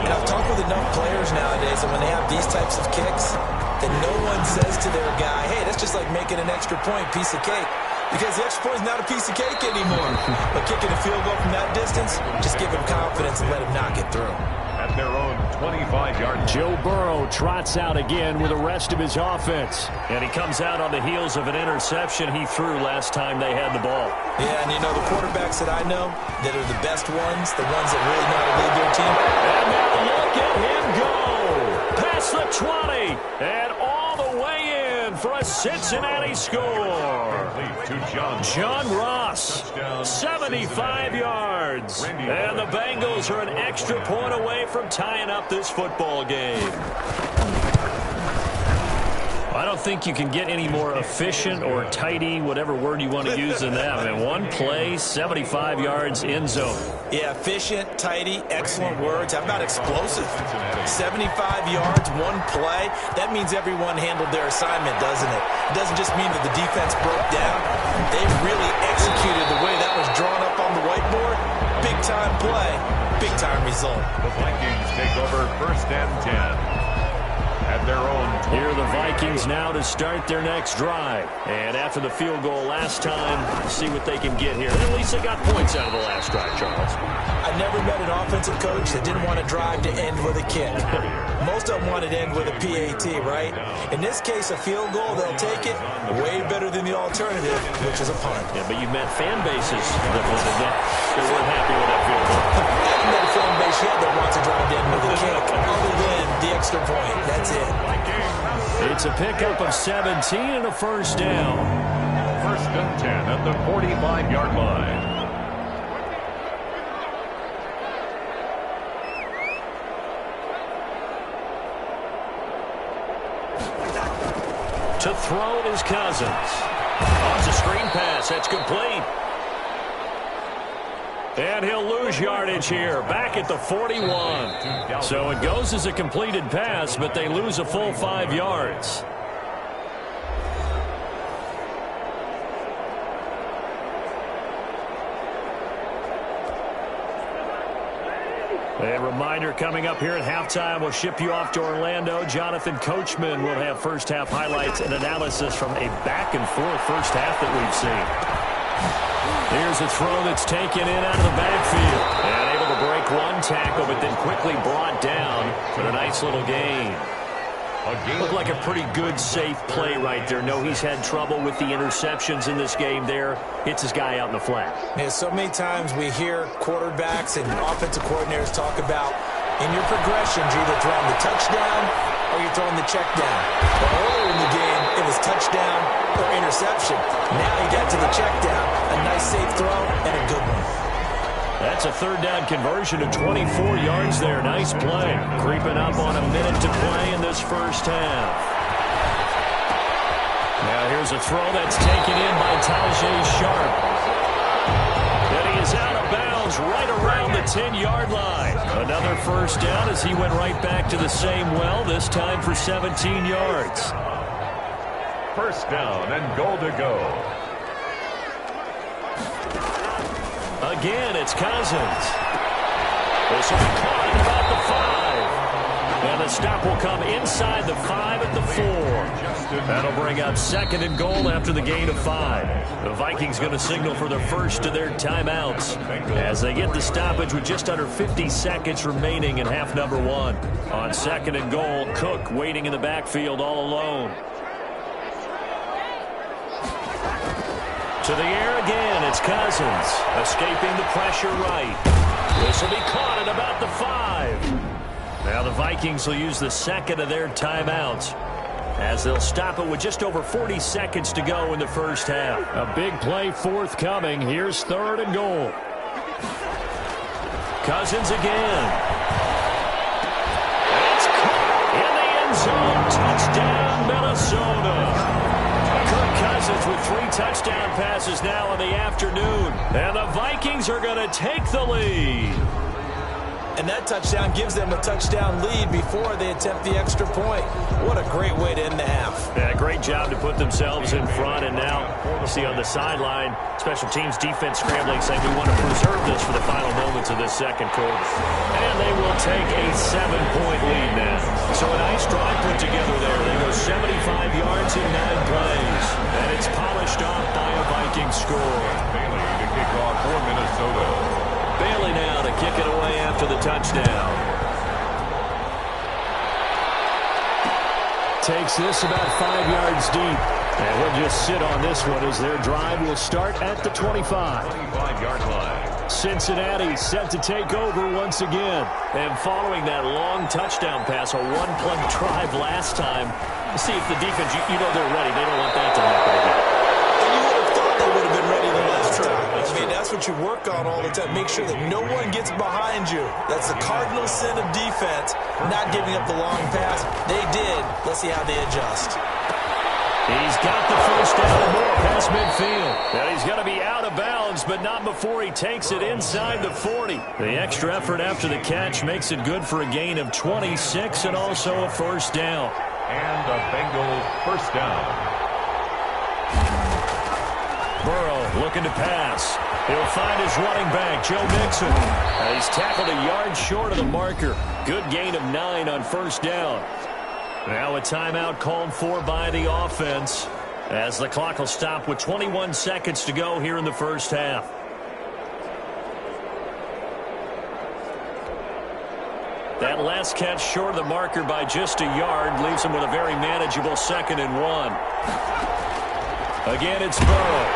And I've talked with enough players nowadays, and when they have these types of kicks, that no one says to their guy, hey, that's just like making an extra point, piece of cake. Because the extra point is not a piece of cake anymore. But kicking a field goal from that distance, just give him confidence and let him knock it through. At their own 25-yard line. Joe Burrow trots out again with the rest of his offense. And he comes out on the heels of an interception he threw last time they had the ball. Yeah, and you know, the quarterbacks that I know that are the best ones, the ones that really know how to lead their team. And now look at him go. Past the 20 and all the way in for a Cincinnati score. John Ross, 75 yards. And the Bengals are an extra point away from tying up this football game. I don't think you can get any more efficient or tidy, whatever word you want to use than that. I mean, one play, 75 yards, end zone. Yeah, efficient, tidy, excellent words. How about explosive? 75 yards, one play. That means everyone handled their assignment, doesn't it? It doesn't just mean that the defense broke down. They really executed the way that was drawn up on the whiteboard. Big-time play, big-time result. The Vikings take over 1st and 10. At their own. Here are the Vikings now to start their next drive. And after the field goal last time, see what they can get here. And at least they got points out of the last drive, Charles. I never met an offensive coach that didn't want to drive to end with a kick. Most of them wanted to end with a PAT, right? In this case, a field goal, they'll take it way better than the alternative, which is a punt. Yeah, but you've met fan bases that weren't happy with that field goal. I haven't met a fan base yet that wants to drive to end with a kick, other than the extra point. That's it. It's a pickup of 17 and a first down. 1st and 10 at the 45-yard line. To throw is Cousins. Oh, it's a screen pass. That's complete. And he'll lose yardage here, back at the 41. So it goes as a completed pass, but they lose a full 5 yards. A reminder coming up here at halftime, we'll ship you off to Orlando. Jonathan Coachman will have first-half highlights and analysis from a back-and-forth first half that we've seen. Here's a throw that's taken in out of the backfield. And able to break one tackle, but then quickly brought down for a nice little gain. Looked like a pretty good, safe play right there. No, he's had trouble with the interceptions in this game there. Hits his guy out in the flat. Yeah, so many times we hear quarterbacks and offensive coordinators talk about in your progressions, you're either throwing the touchdown or you're throwing the check down. But earlier in the game, it was touchdown or interception. Now he got to the check down. A nice safe throw and a good one. That's a third down conversion of 24 yards there. Nice play. Creeping up on a minute to play in this first half. Now here's a throw that's taken in by Tajay Sharp. And he is out of bounds right around the 10-yard line. Another first down as he went right back to the same well, this time for 17 yards. 1st down and goal to go. Again, it's Cousins. This will be caught at about the 5. And the stop will come inside the 5 at the 4. That'll bring up 2nd and goal after the gain of 5. The Vikings going to signal for their first of their timeouts as they get the stoppage with just under 50 seconds remaining in half number 1. On 2nd and goal, Cook waiting in the backfield all alone. To the air again, it's Cousins. Escaping the pressure right. This will be caught at about the 5. Now the Vikings will use the 2nd of their timeouts as they'll stop it with just over 40 seconds to go in the first half. A big play forthcoming. Here's 3rd and goal. Cousins again. It's caught in the end zone. Touchdown, Minnesota. Kirk Cousins with 3 touchdown passes now in the afternoon. And the Vikings are going to take the lead. And that touchdown gives them a touchdown lead before they attempt the extra point. What a great way to end the half. Yeah, great job to put themselves in front. And now you see on the sideline, special teams defense scrambling, saying we want to preserve this for the final moments of this second quarter. And they will take a 7-point lead now. So a nice drive put together there. They go 75 yards in 9 plays. And it's polished off by a Viking score. Bailey to kick off for Minnesota. Bailey now to kick it away after the touchdown. Takes this about 5 yards deep. And he'll just sit on this one as their drive will start at the 25. 25-yard line. Cincinnati set to take over once again. And following that long touchdown pass, a one-play drive last time, see if the defense, you know they're ready. They don't want that to happen again. And you would have thought they would have been ready the last time. I mean, that's what you work on all the time. Make sure that no one gets behind you. That's the cardinal sin of defense, not giving up the long pass. They did. Let's see how they adjust. He's got the first down and more past midfield. And he's going to be out of bounds, but not before he takes it inside the 40. The extra effort after the catch makes it good for a gain of 26 and also a first down. And a Bengals first down. Burrow looking to pass. He'll find his running back, Joe Mixon. And he's tackled a yard short of the marker. Good gain of 9 on first down. Now a timeout called for by the offense as the clock will stop with 21 seconds to go here in the first half. That last catch short of the marker by just a yard leaves him with a very manageable 2nd and 1. Again, it's Burrow.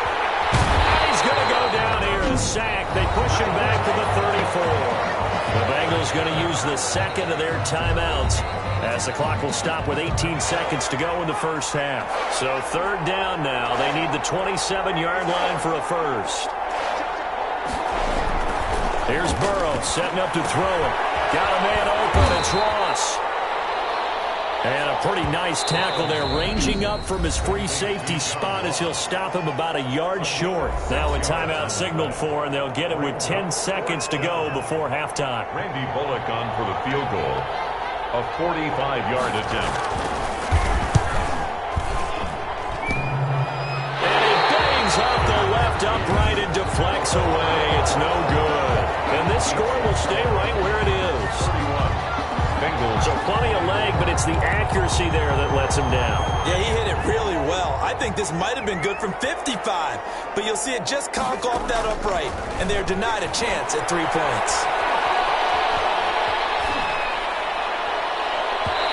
And he's going to go down here, a sack. They push him back to the 34. The Bengals going to use the second of their timeouts as the clock will stop with 18 seconds to go in the first half. So 3rd down now. They need the 27-yard line for a first. Here's Burrow setting up to throw it. Got a man open. It's Ross. And a pretty nice tackle there, ranging up from his free safety spot as he'll stop him about a yard short. Now a timeout signaled for, and they'll get it with 10 seconds to go before halftime. Randy Bullock on for the field goal. A 45-yard attempt. And it bangs off the left upright and deflects away. It's no good. And this score will stay right where it is. 31. Bengals. So plenty of leg, but it's the accuracy there that lets him down. Yeah, he hit it really well. I think this might have been good from 55, but you'll see it just conk off that upright, and they're denied a chance at 3 points.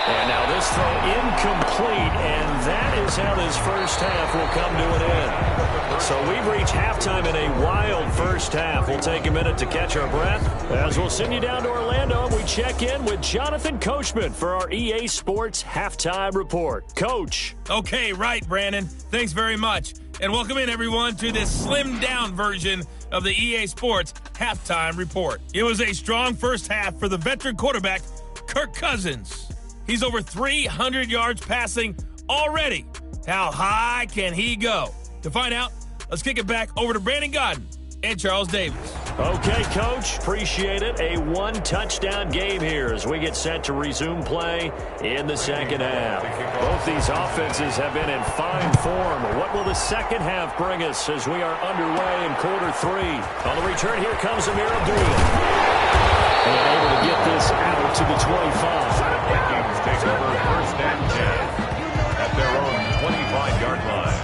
And now this throw incomplete, and that is how this first half will come to an end. So we've reached halftime in a wild first half. We'll take a minute to catch our breath as we'll send you down to Orlando and we check in with Jonathan Coachman for our EA Sports Halftime Report. Coach. Okay, right, Brandon. Thanks very much. And welcome in, everyone, to this slimmed-down version of the EA Sports Halftime Report. It was a strong first half for the veteran quarterback, Kirk Cousins. He's over 300 yards passing already. How high can he go? To find out, let's kick it back over to Brandon Godden and Charles Davis. Okay, Coach. Appreciate it. A one-touchdown game here as we get set to resume play in the second half. Both these offenses have been in fine form. What will the second half bring us as we are underway in quarter 3? On the return, here comes Amir Abdullah. And able to get this out to the 25. Vikings take over first and 10 at their own 25-yard line.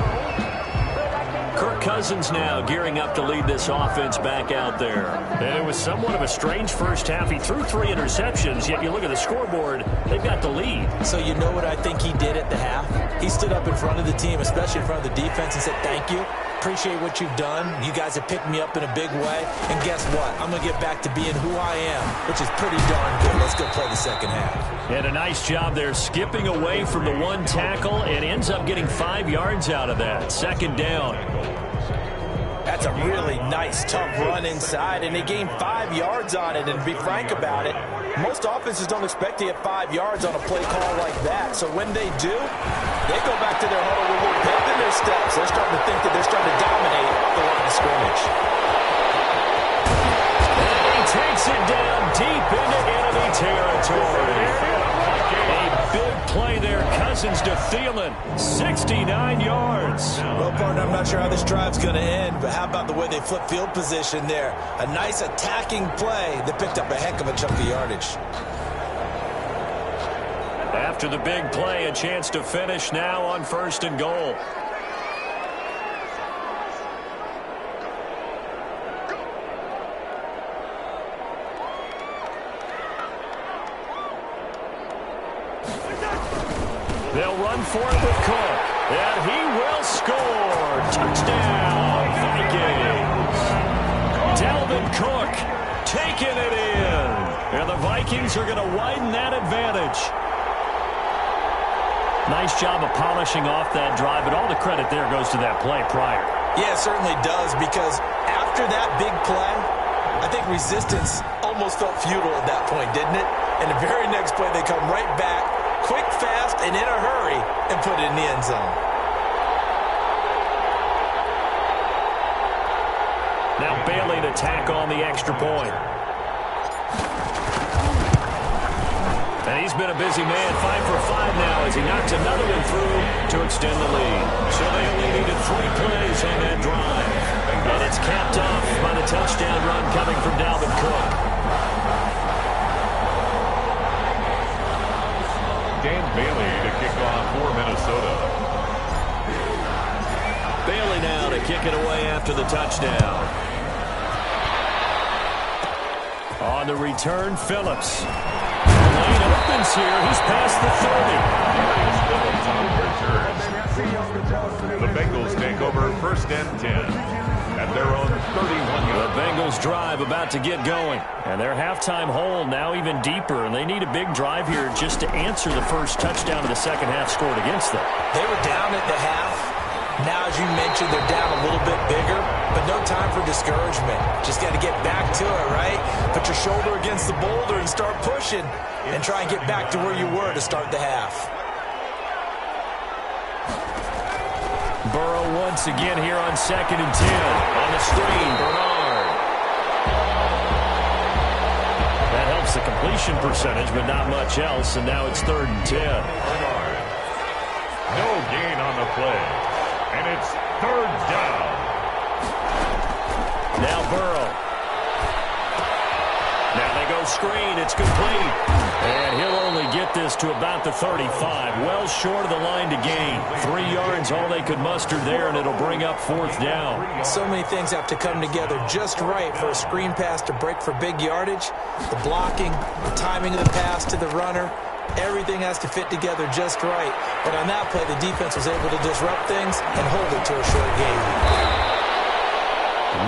Kirk Cousins now gearing up to lead this offense back out there. And it was somewhat of a strange first half. He threw 3 interceptions, yet you look at the scoreboard, they've got the lead. So you know what I think he did at the half? He stood up in front of the team, especially in front of the defense, and said, thank you. Appreciate what you've done. You guys have picked me up in a big way. And guess what? I'm going to get back to being who I am, which is pretty darn good. Let's go play the second half. And a nice job there skipping away from the one tackle and ends up getting 5 yards out of that. Second down. That's a really nice, tough run inside, and they gained 5 yards on it. And to be frank about it, Most offenses don't expect to get 5 yards on a play call like that. So when they do, they go back to their huddle with a little pep in their steps. They're starting to think that they're starting to dominate the line of scrimmage. He takes it down deep into enemy territory. A big play there. Cousins to Thielen. 69 yards. Well, partner, I'm not sure how this drive's going to end, but how about the way they flip field position there? A nice attacking play that picked up a heck of a chunk of yardage. After the big play, a chance to finish now on 1st and goal. They'll run for it with Cook, and he will score. Touchdown, Vikings. Dalvin Cook taking it in. And the Vikings are going to widen that advantage. Nice job of polishing off that drive, but all the credit there goes to that play prior. Yeah, it certainly does, because after that big play, I think resistance almost felt futile at that point, didn't it? And the very next play, they come right back, quick, fast, and in a hurry, and put it in the end zone. Now Bailey to tack on the extra point. And he's been a busy man, 5 for 5 now as he knocks another one through to extend the lead. So they only needed 3 plays on that drive. And it's capped off by the touchdown run coming from Dalvin Cook. Dan Bailey to kick off for Minnesota. Bailey now to kick it away after the touchdown. On the return, Phillips. The lane opens here. He's past the 30. The Bengals take over 1st and 10 at their own 31-yard. The Bengals drive about to get going. And their halftime hole now even deeper. And they need a big drive here just to answer the first touchdown of the second half scored against them. They were down at the half. Now, as you mentioned, they're down a little bit bigger, but no time for discouragement. Just got to get back to it, right? Put your shoulder against the boulder and start pushing and try and get back to where you were to start the half. Burrow once again here on 2nd and 10. On the screen, Bernard. That helps the completion percentage, but not much else, and now it's 3rd and 10. Bernard. No gain on the play. And it's 3rd down. Now Burrow. Now they go screen. It's complete. And he'll only get this to about the 35. Well short of the line to gain. 3 yards, all they could muster there, and it'll bring up 4th down. So many things have to come together just right for a screen pass to break for big yardage. The blocking, the timing of the pass to the runner. Everything has to fit together just right. But on that play, the defense was able to disrupt things and hold it to a short game.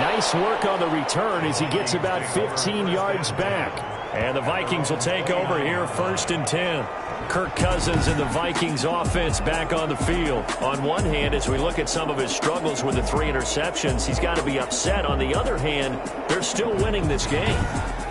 Nice work on the return as he gets about 15 yards back. And the Vikings will take over here 1st and 10. Kirk Cousins and the Vikings offense back on the field. On one hand, as we look at some of his struggles with the 3 interceptions, he's got to be upset. On the other hand, they're still winning this game.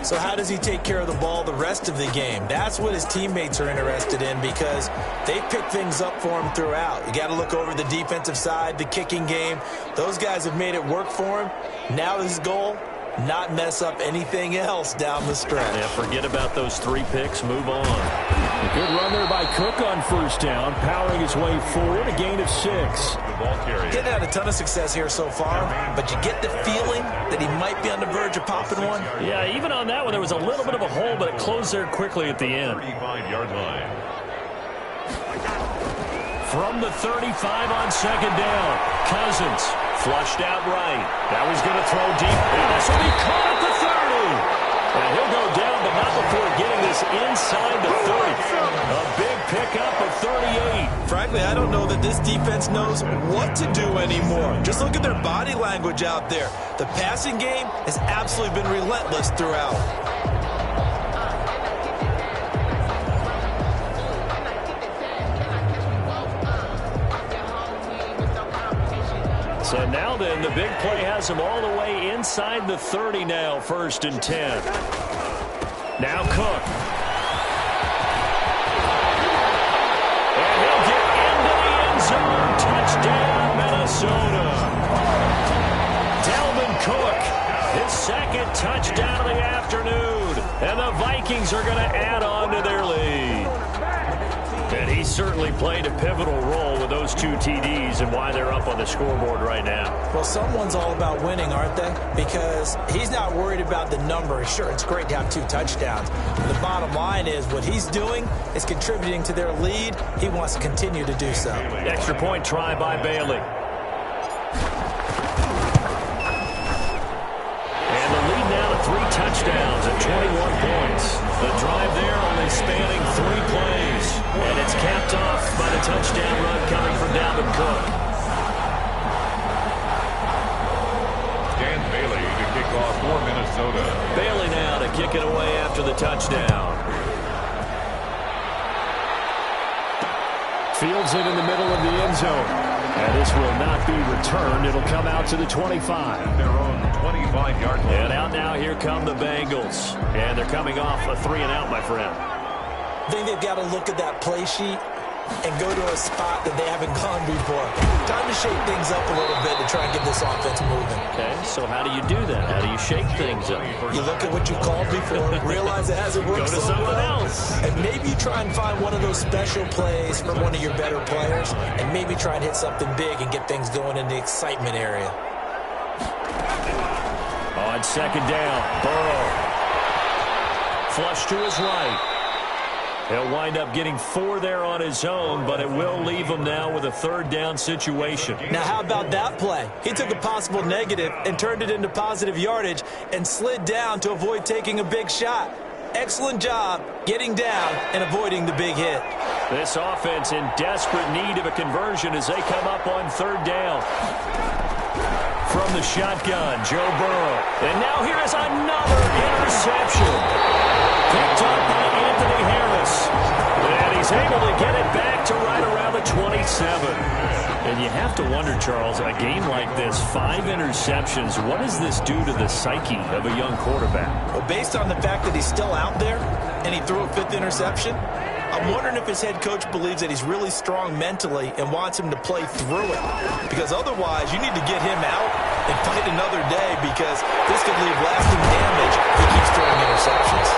So how does he take care of the ball the rest of the game? That's what his teammates are interested in, because they pick things up for him throughout. You got to look over the defensive side, the kicking game. Those guys have made it work for him. Now his goal, not mess up anything else down the stretch. Yeah, forget about those 3 picks. Move on. A good run there by Cook on 1st down, powering his way forward, a gain of 6. Didn't have a ton of success here so far, but you get the feeling that he might be on the verge of popping one. Yeah, even on that one, there was a little bit of a hole, but it closed there quickly at the end. 35-yard line. From the 35 on 2nd down, Cousins flushed out right. Now he's going to throw deep. And this will be caught at the 30. And he'll go down, but not before getting this inside the 30. A big pickup of 38. Frankly, I don't know that this defense knows what to do anymore. Just look at their body language out there. The passing game has absolutely been relentless throughout. So now then, the big play has him all the way inside the 30 now, 1st and 10. Now Cook. And he'll get into the end zone. Touchdown, Minnesota. Dalvin Cook, his second touchdown of the afternoon. And the Vikings are going to add on to their lead. And he certainly played a pivotal role with those 2 TDs and why they're up on the scoreboard right now. Well, someone's all about winning, aren't they? Because he's not worried about the number. Sure, it's great to have 2 touchdowns. The bottom line is what he's doing is contributing to their lead. He wants to continue to do so. Extra point try by Bailey. And the lead now to 3 touchdowns at 21 points. The drive there only spanning 3 plays. And it's capped off by the touchdown run coming from Dalvin Cook. Dan Bailey to kick off for Minnesota. Bailey now to kick it away after the touchdown. Fields it in the middle of the end zone. And this will not be returned. It'll come out to the 25. Their own 25-yard line. And out now, here come the Bengals. And they're coming off a 3-and-out, my friend. I think they've got to look at that play sheet and go to a spot that they haven't gone before. Time to shake things up a little bit to try and get this offense moving. Okay, so how do you do that? How do you shake things up? You look at what you called before, realize it hasn't worked. Go to someone else. And maybe you try and find one of those special plays for one of your better players, and maybe try and hit something big and get things going in the excitement area. On second down, Burrow. Flush to his right. He'll wind up getting 4 there on his own, but it will leave him now with a 3rd down situation. Now, how about that play? He took a possible negative and turned it into positive yardage and slid down to avoid taking a big shot. Excellent job getting down and avoiding the big hit. This offense in desperate need of a conversion as they come up on 3rd down. From the shotgun, Joe Burrow. And now here is another interception. Picked up by Anthony Harris. And he's able to get it back to right around the 27. And you have to wonder, Charles, a game like this, 5 interceptions, what does this do to the psyche of a young quarterback? Well, based on the fact that he's still out there and he threw a 5th interception, I'm wondering if his head coach believes that he's really strong mentally and wants him to play through it. Because otherwise, you need to get him out and fight another day, because this could leave lasting damage if he keeps throwing interceptions.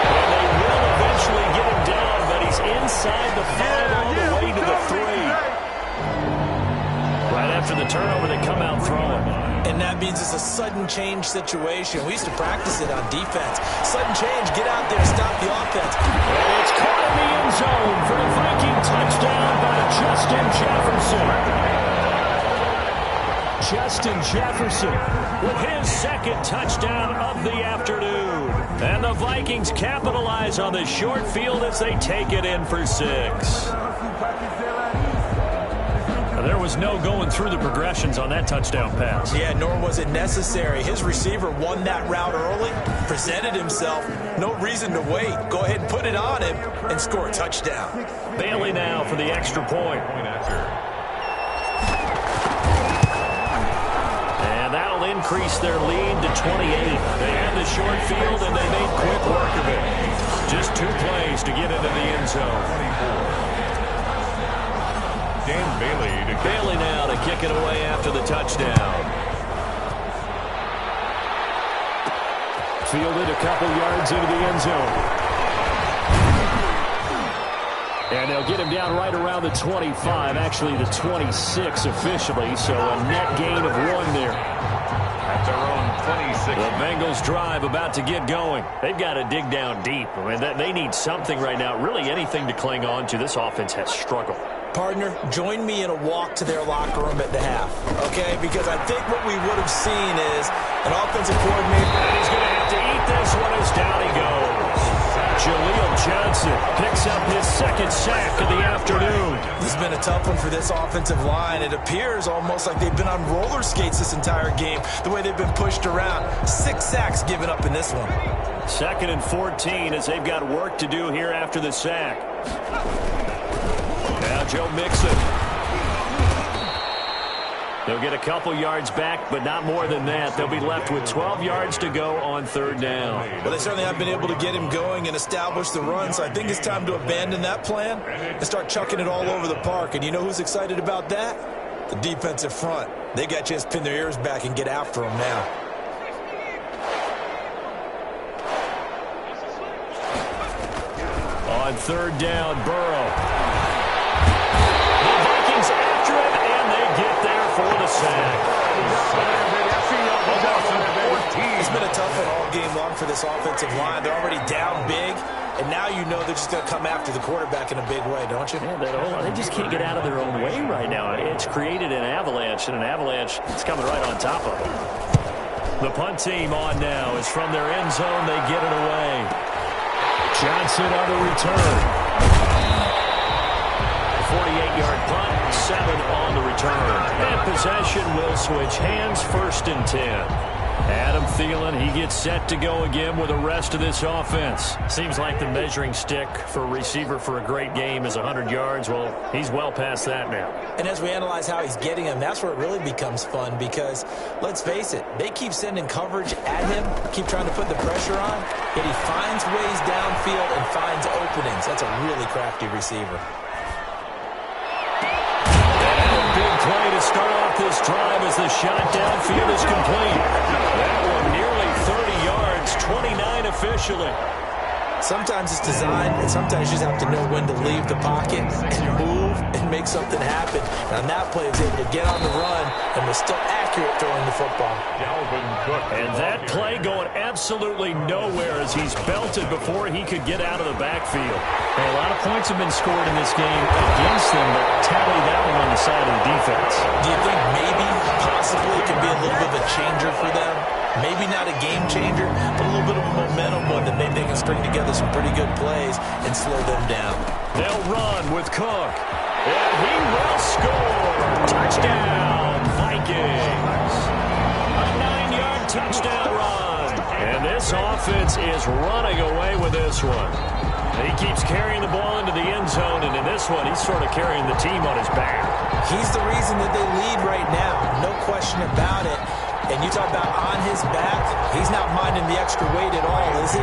And they will eventually get him down, but he's inside the 5 all the way to the 3. Right after the turnover, they come out throwing. And that means it's a sudden change situation. We used to practice it on defense. Sudden change, get out there, stop the offense. And it's caught in the end zone for the Viking touchdown by Justin Jefferson. Justin Jefferson with his 2nd touchdown of the afternoon. And the Vikings capitalize on the short field as they take it in for 6. There was no going through the progressions on that touchdown pass. Yeah, nor was it necessary. His receiver won that route early, presented himself. No reason to wait. Go ahead and put it on him and score a touchdown. Bailey now for the extra point. And that'll increase their lead to 28. They had the short field, and they made quick work of it. Just 2 plays to get into the end zone. Dan Bailey now to kick it away after the touchdown. Fielded a couple yards into the end zone. And they'll get him down right around the 25, actually the 26 officially, so a net gain of 1 there. At their own 26. The Bengals drive about to get going. They've got to dig down deep. I mean, they need something right now, really anything to cling on to. This offense has struggled. Partner, join me in a walk to their locker room at the half, okay? Because I think what we would have seen is an offensive coordinator. And he's going to have to eat this one as down he goes. Jaleel Johnson picks up his 2nd sack of the afternoon. This has been a tough one for this offensive line. It appears almost like they've been on roller skates this entire game, the way they've been pushed around. 6 sacks given up in this one. 2nd and 14 as they've got work to do here after the sack. Now Joe Mixon. They'll get a couple yards back, but not more than that. They'll be left with 12 yards to go on third down. Well, they certainly have been able to get him going and establish the run, so I think it's time to abandon that plan and start chucking it all over the park. And you know who's excited about that? The defensive front. They got a chance to pin their ears back and get after him now. On third down, Burrow. The Vikings after him, and they get there for the sack. It's been a tough one all game long for this offensive line. They're already down big, and now you know they're just going to come after the quarterback in a big way, don't you? Yeah, they just can't get out of their own way right now. It's created an avalanche, and an avalanche is coming right on top of it. The punt team on now is from their end zone. They get it away. Johnson on the return. 48-yard punt, 7 on the return. And possession will switch hands, 1st and 10. Adam Thielen, he gets set to go again with the rest of this offense. Seems like the measuring stick for a receiver for a great game is 100 yards. Well, he's well past that now. And as we analyze how he's getting them, that's where it really becomes fun because, let's face it, they keep sending coverage at him, keep trying to put the pressure on, yet he finds ways downfield and finds openings. That's a really crafty receiver. Play to start off this drive as the shot downfield is complete. That one nearly 30 yards, 29 officially. Sometimes it's designed, and sometimes you just have to know when to leave the pocket and move and make something happen. And on that play, he was able to get on the run and was still accurate throwing the football. And that play going absolutely nowhere as he's belted before he could get out of the backfield. Hey, a lot of points have been scored in this game against them, but tally that one on the side of the defense. Do you think maybe, possibly, it could be a little bit of a changer for them? Maybe not a game changer, but a little bit of a momentum one that maybe they can string together some pretty good plays and slow them down. They'll run with Cook, and he will score. Touchdown, Vikings. A 9-yard touchdown run. And this offense is running away with this one. He keeps carrying the ball into the end zone, and in this one, he's sort of carrying the team on his back. He's the reason that they lead right now, no question about it. And you talk about on his back, he's not minding the extra weight at all, is he?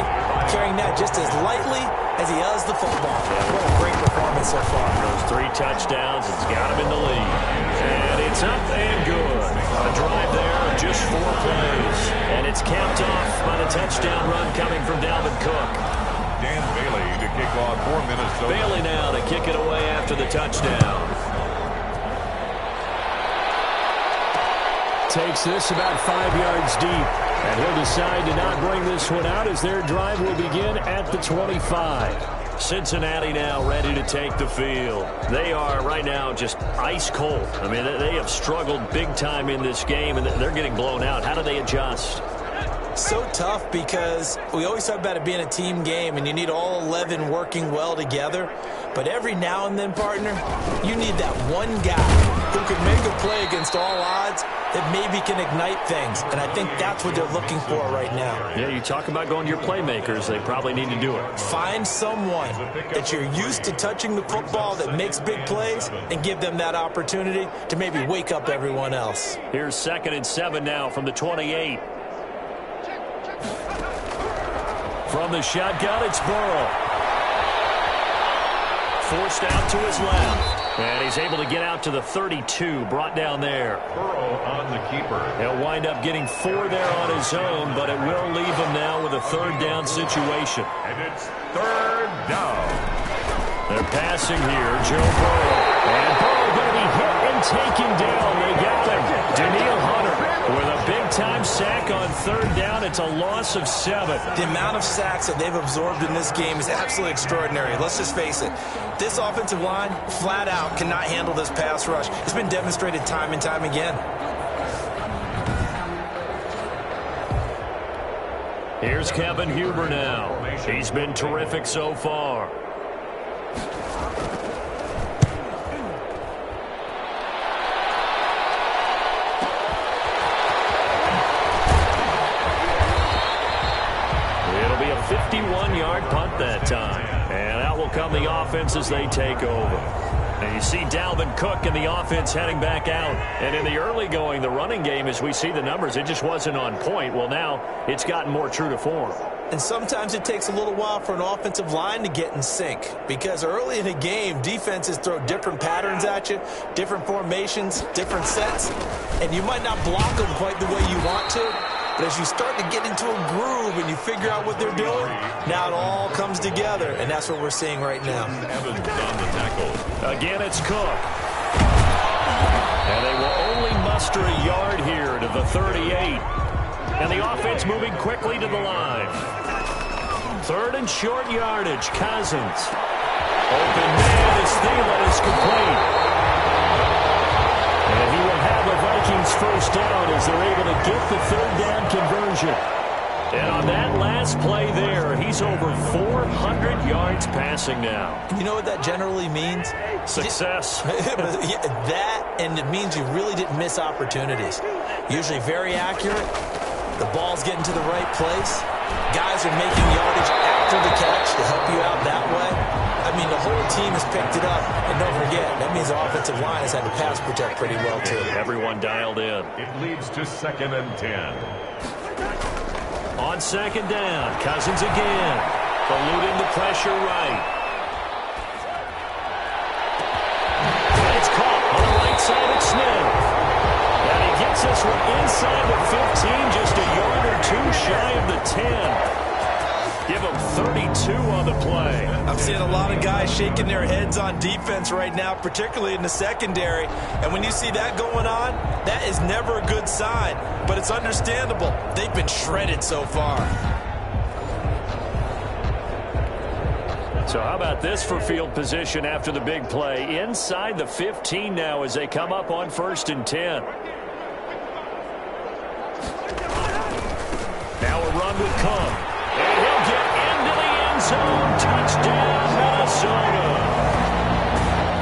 Carrying that just as lightly as he does the football. What a great performance so far. Those 3 touchdowns, it's got him in the lead. And it's up and good. A drive there of just 4 plays. And it's capped off by the touchdown run coming from Dalvin Cook. Dan Bailey to kick off for Minnesota. Bailey now to kick it away after the touchdown. Takes this about 5 yards deep. And he'll decide to not bring this one out as their drive will begin at the 25. Cincinnati now ready to take the field. They are right now just ice cold. I mean, they have struggled big time in this game, and they're getting blown out. How do they adjust? So tough because we always talk about it being a team game and you need all 11 working well together. But every now and then, partner, you need that one guy who can make a play against all odds that maybe can ignite things. And I think that's what they're looking for right now. Yeah, you talk about going to your playmakers. They probably need to do it. Find someone that you're used to touching the football that makes big plays and give them that opportunity to maybe wake up everyone else. Here's 2nd and 7 now from the 28. From the shotgun, it's Burrow. Forced out to his left. And he's able to get out to the 32, brought down there. Burrow on the keeper. He'll wind up getting 4 there on his own, but it will leave him now with a 3rd down situation. And it's 3rd down. They're passing here, Joe Burrow. And Burrow going to be hit and taken down. They got him. Daniil Hunter with a big-time sack on 3rd down. It's a loss of 7. The amount of sacks that they've absorbed in this game is absolutely extraordinary. Let's just face it. This offensive line, flat out, cannot handle this pass rush. It's been demonstrated time and time again. Here's Kevin Huber now. He's been terrific so far. It'll be a 51-yard punt that time. And out will come the offense as they take over. And you see Dalvin Cook and the offense heading back out. And in the early going, the running game, as we see the numbers, it just wasn't on point. Well, now it's gotten more true to form. And sometimes it takes a little while for an offensive line to get in sync, because early in a game, defenses throw different patterns at you, different formations, different sets, and you might not block them quite the way you want to. But as you start to get into a groove and you figure out what they're doing, now it all comes together, and that's what we're seeing right now. Evans on the tackle. Again, it's Cook. And they will only muster a yard here to the 38. And the offense moving quickly to the line. 3rd and short yardage, Cousins. Open man as Thielen is complete. And he will have a Vikings first down as they're able to get the 3rd down conversion. And on that last play there, he's over 400 yards passing now. You know what that generally means? Success. That, and it means you really didn't miss opportunities. Usually very accurate. The ball's getting to the right place. Guys are making yardage after the catch to help you out that way. I mean, the whole team has picked it up. And don't forget, that means the offensive line has had to pass protect pretty well, too. Everyone dialed in. It leads to 2nd and 10. On 2nd down, Cousins again. Eluding the pressure right. It's caught on the right side of Smith. And he gets this one inside the 15, just a yard or two shy of the 10. Give him 32 on the play. I'm seeing a lot of guys shaking their heads on defense right now, particularly in the secondary. And when you see that going on, that is never a good sign. But it's understandable. They've been shredded so far. So how about this for field position after the big play? Inside the 15 now as they come up on 1st and 10. Now a run with Cook. And he'll get into the end zone. Touchdown, Minnesota.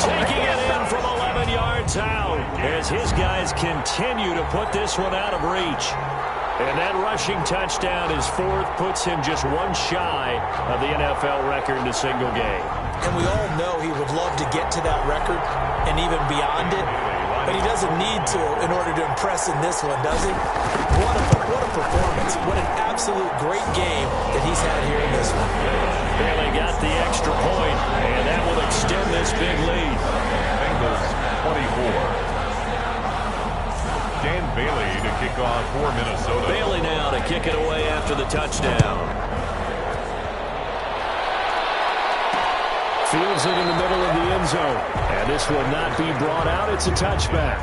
Taking it in from 11 yards out as his guys continue to put this one out of reach. And that rushing touchdown is 4th, puts him just one shy of the NFL record in a single game. And we all know he would love to get to that record and even beyond it. But he doesn't need to in order to impress in this one, does he? What a performance. What an absolute great game that he's had here in this one. Barely got the extra point, and that will extend this big lead. Bengals 24. Dan Bailey to kick off for Minnesota. Bailey now to kick it away after the touchdown. Fields it in the middle of the end zone. And this will not be brought out. It's a touchback.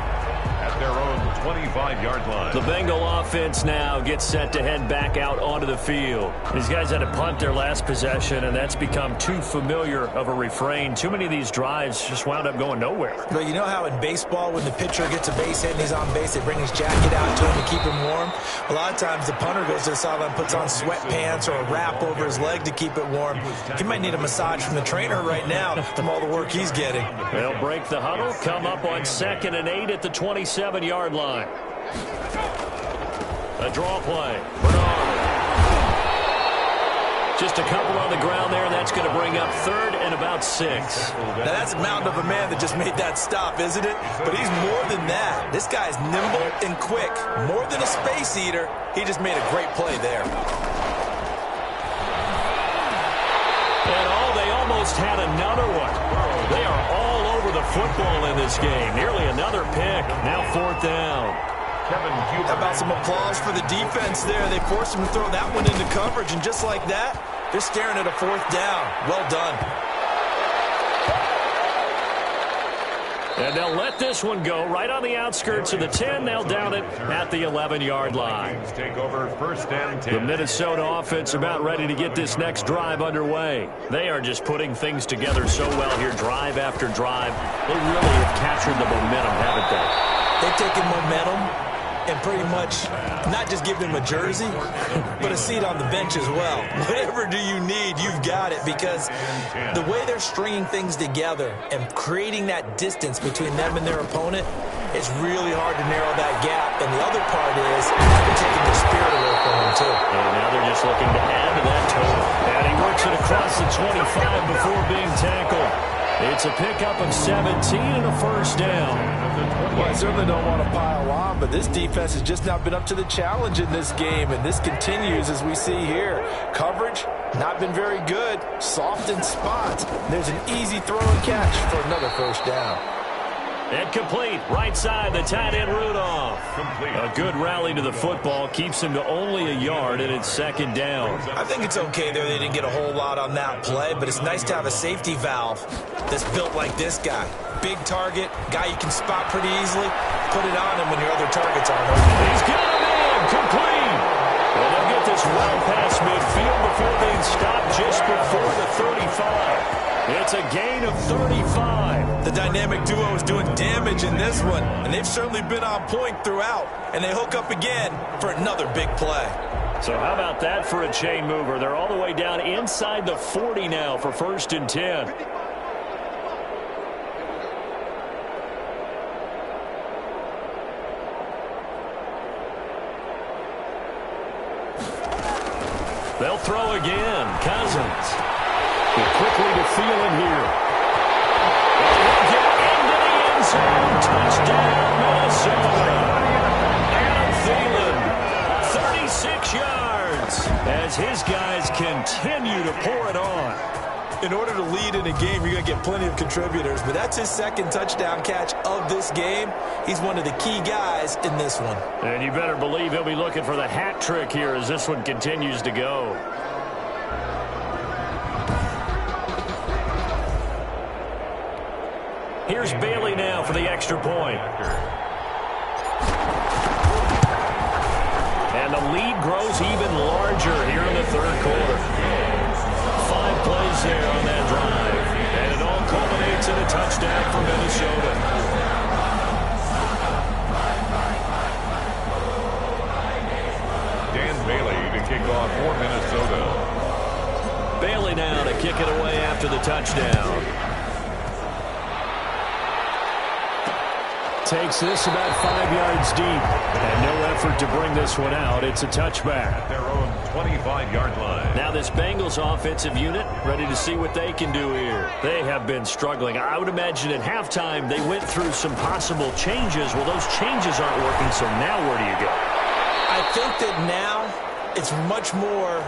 At their own 25-yard line. The Bengal offense now gets set to head back out onto the field. These guys had to punt their last possession, and that's become too familiar of a refrain. Too many of these drives just wound up going nowhere. But you know how in baseball, when the pitcher gets a base hit and he's on base, they bring his jacket out to him to keep him warm? A lot of times the punter goes to the sideline, puts on sweatpants or a wrap over his leg to keep it warm. He might need a massage from the trainer right now from all the work he's getting. They'll break the huddle, come up on 2nd and 8 at the 27-yard line. A draw play. Bernard. Just a couple on the ground there, and that's going to bring up 3rd and about 6. Now that's a mountain of a man that just made that stop, isn't it? But he's more than that. This guy's nimble and quick. More than a space eater. He just made a great play there. And they almost had another one. They are all over the football in this game. Nearly another pick. Now 4th down. How about some applause for the defense there? They forced him to throw that one into coverage, and just like that, they're staring at a 4th down. Well done. And they'll let this one go right on the outskirts of the 10. They'll down it at the 11-yard line. Take over 1st and 10. The Minnesota offense about ready to get this next drive underway. They are just putting things together so well here, drive after drive. They really have captured the momentum, haven't they? They've taken momentum and pretty much not just give them a jersey, but a seat on the bench as well. Whatever do you need, you've got it, because the way they're stringing things together and creating that distance between them and their opponent, it's really hard to narrow that gap. And the other part is they're taking their spirit away from them, too. And now they're just looking to add to that total. And he works it across the 25 before being tackled. It's a pickup of 17 and a first down. Well, I certainly don't want to pile on, but this defense has just not been up to the challenge in this game, and this continues as we see here. Coverage, not been very good. Soft in spots. There's an easy throw and catch for another first down. And complete. Right side, the tight end Rudolph. Complete. A good rally to the football. Keeps him to only a yard, and it's second down. I think it's okay there. They didn't get a whole lot on that play, but it's nice to have a safety valve that's built like this guy. Big target, guy you can spot pretty easily. Put it on him when your other targets aren't open. He's got him in. Complete. Well, they'll get this well past midfield before they stop just before the 35. It's a gain of 35. The dynamic duo is doing damage in this one, and they've certainly been on point throughout. And they hook up again for another big play. So how about that for a chain mover? They're all the way down inside the 40 now for 1st and 10. They'll throw again. Cousins. Quickly to Thielen here. And he'll get into the end zone. Touchdown, Minnesota. Adam Thielen, 36 yards, as his guys continue to pour it on. In order to lead in a game, you're going to get plenty of contributors, but that's his second touchdown catch of this game. He's one of the key guys in this one. And you better believe he'll be looking for the hat trick here as this one continues to go. Here's Bailey now for the extra point. And the lead grows even larger here in the third quarter. 5 plays there on that drive. And it all culminates in a touchdown for Minnesota. Dan Bailey to kick off for Minnesota. Bailey now to kick it away after the touchdown. Takes this about 5 yards deep. And no effort to bring this one out. It's a touchback. At their own 25-yard line. Now this Bengals offensive unit ready to see what they can do here. They have been struggling. I would imagine at halftime they went through some possible changes. Well, those changes aren't working, so now where do you go? I think that now it's much more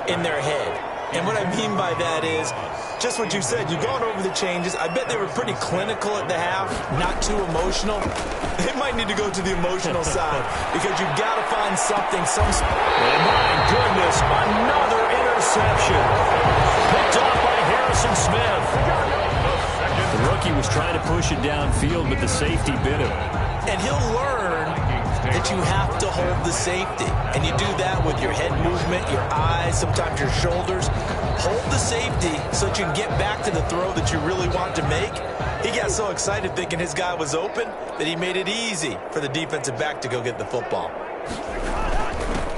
in their head. And what I mean by that is just what you said. You've gone over the changes. I bet they were pretty clinical at the half, not too emotional. They might need to go to the emotional side because you've got to find something, And my goodness, another interception. Picked off by Harrison Smith. The rookie was trying to push it downfield, but the safety bit him. And he'll learn that you have to hold the safety. And you do that with your head movement, your eyes, sometimes your shoulders. Hold the safety so that you can get back to the throw that you really want to make. He got so excited thinking his guy was open that he made it easy for the defensive back to go get the football.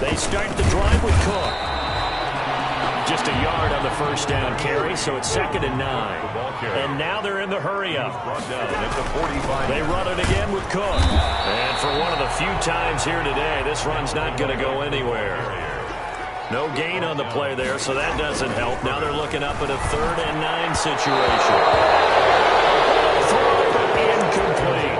They start the drive with Cook. Just a yard on the first down carry, so it's 2nd and 9. And now they're in the hurry-up. They run it again with Cook. And for one of the few times here today, this run's not going to go anywhere. No gain on the play there, so that doesn't help. Now they're looking up at a 3rd and 9 situation. Throw incomplete.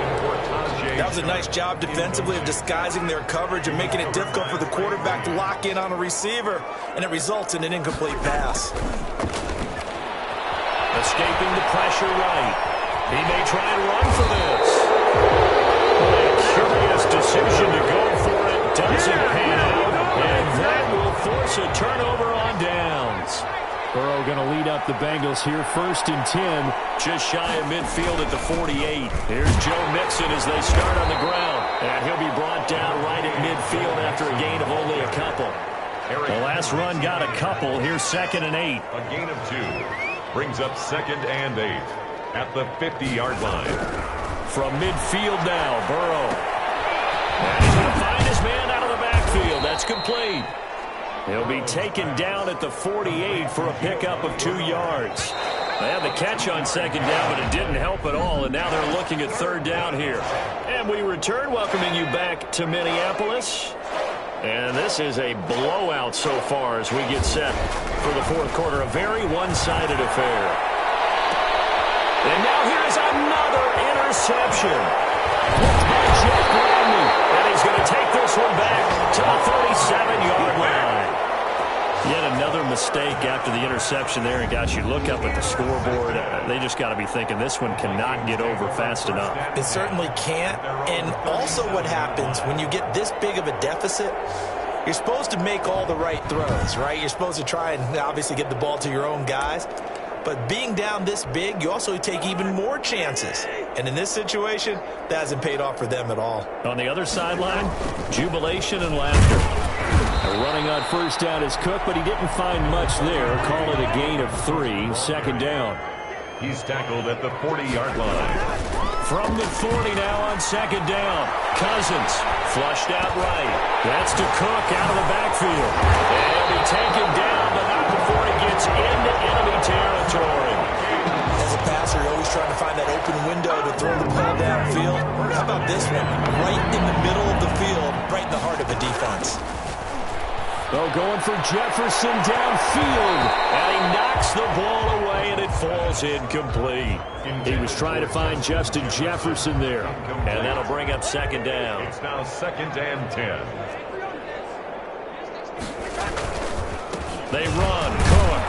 That was a nice job defensively of disguising their coverage and making it difficult for the quarterback to lock in on a receiver, and it results in an incomplete pass. Escaping the pressure right. He may try and run for this. A curious decision to go for it. Doesn't pan out. And that will force a turnover on downs. Burrow going to lead up the Bengals here, 1st and 10. Just shy of midfield at the 48. Here's Joe Mixon as they start on the ground. And he'll be brought down right at midfield after a gain of only a couple. The last run got a couple. Here's 2nd and 8. A gain of 2 brings up 2nd and 8 at the 50-yard line. From midfield now, Burrow. And he's going to find his man out of the backfield. That's complete. He'll be taken down at the 48 for a pickup of 2 yards. They had the catch on 2nd down, but it didn't help at all, and now they're looking at 3rd down here. And we return, welcoming you back to Minneapolis. And this is a blowout so far as we get set for the 4th quarter. A very one-sided affair. And now here is another interception. Picked by Jeff Gladney. And he's going to take this one back to the 37-yard line. Yet another mistake after the interception there. And, guys, you look up at the scoreboard. They just got to be thinking this one cannot get over fast enough. It certainly can't. And also what happens when you get this big of a deficit, you're supposed to make all the right throws, right? You're supposed to try and obviously get the ball to your own guys. But being down this big, you also take even more chances. And in this situation, that hasn't paid off for them at all. On the other sideline, jubilation and laughter. Running on first down is Cook, but he didn't find much there. Call it a gain of 3, second down. He's tackled at the 40-yard line. From the 40 now on second down. Cousins flushed out right. That's to Cook out of the backfield. And he'll be taken down, but not before he gets into enemy territory. As a passer, you're always trying to find that open window to throw the ball downfield. How about this one? Right in the middle of the field, right in the heart of the defense. Oh, going for Jefferson downfield. And he knocks the ball away, and it falls incomplete. He was trying to find Justin Jefferson there. And that'll bring up second down. It's now 2nd and 10. They run. Cook.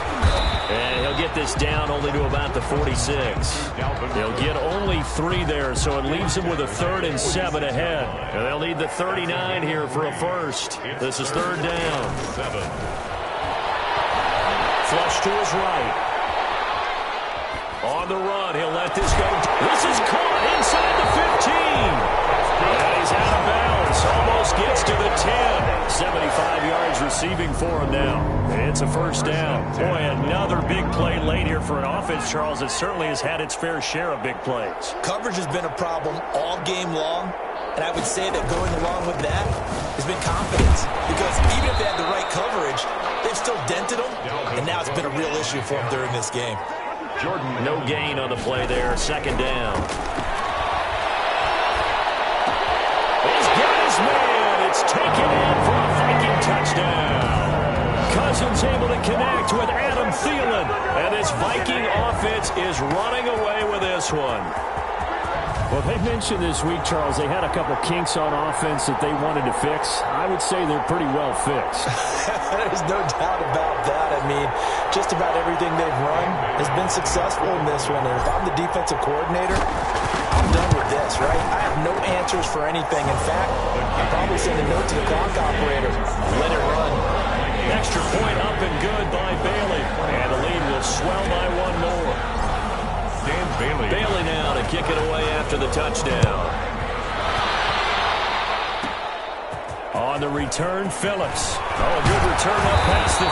And he'll get this down only to about the 46. They'll get only 3 there, so it leaves them with a 3rd and 7 ahead. And they'll need the 39 here for a first. This is 3rd down. 7. Flush to his right. On the run, he'll let this go. This is caught inside the 15. And he's out of bounds. Almost gets to the 10. 75 yards receiving for him now. It's a first down. Boy, another big play late here for an offense, Charles, that certainly has had its fair share of big plays. Coverage has been a problem all game long, and I would say that going along with that has been confidence. Because even if they had the right coverage, they've still dented them, and now it's been a real issue for them during this game. Jordan, no gain on the play there. Second down. He's got his man. It's taken in for a Viking touchdown. Cousins able to connect with Adam Thielen. And this Viking offense is running away with this one. Well, they mentioned this week, Charles, they had a couple kinks on offense that they wanted to fix. I would say they're pretty well fixed. There's no doubt about that. I mean, just about everything they've run has been successful in this one. And if I'm the defensive coordinator, I'm done with this, right? I have no answers for anything. In fact, I'll probably send a note to the clock operator. Let it run. Extra point up and good by Bailey. And the lead will swell by 1 more. Bailey now to kick it away after the touchdown. On the return, Phillips. Oh, a good return up past the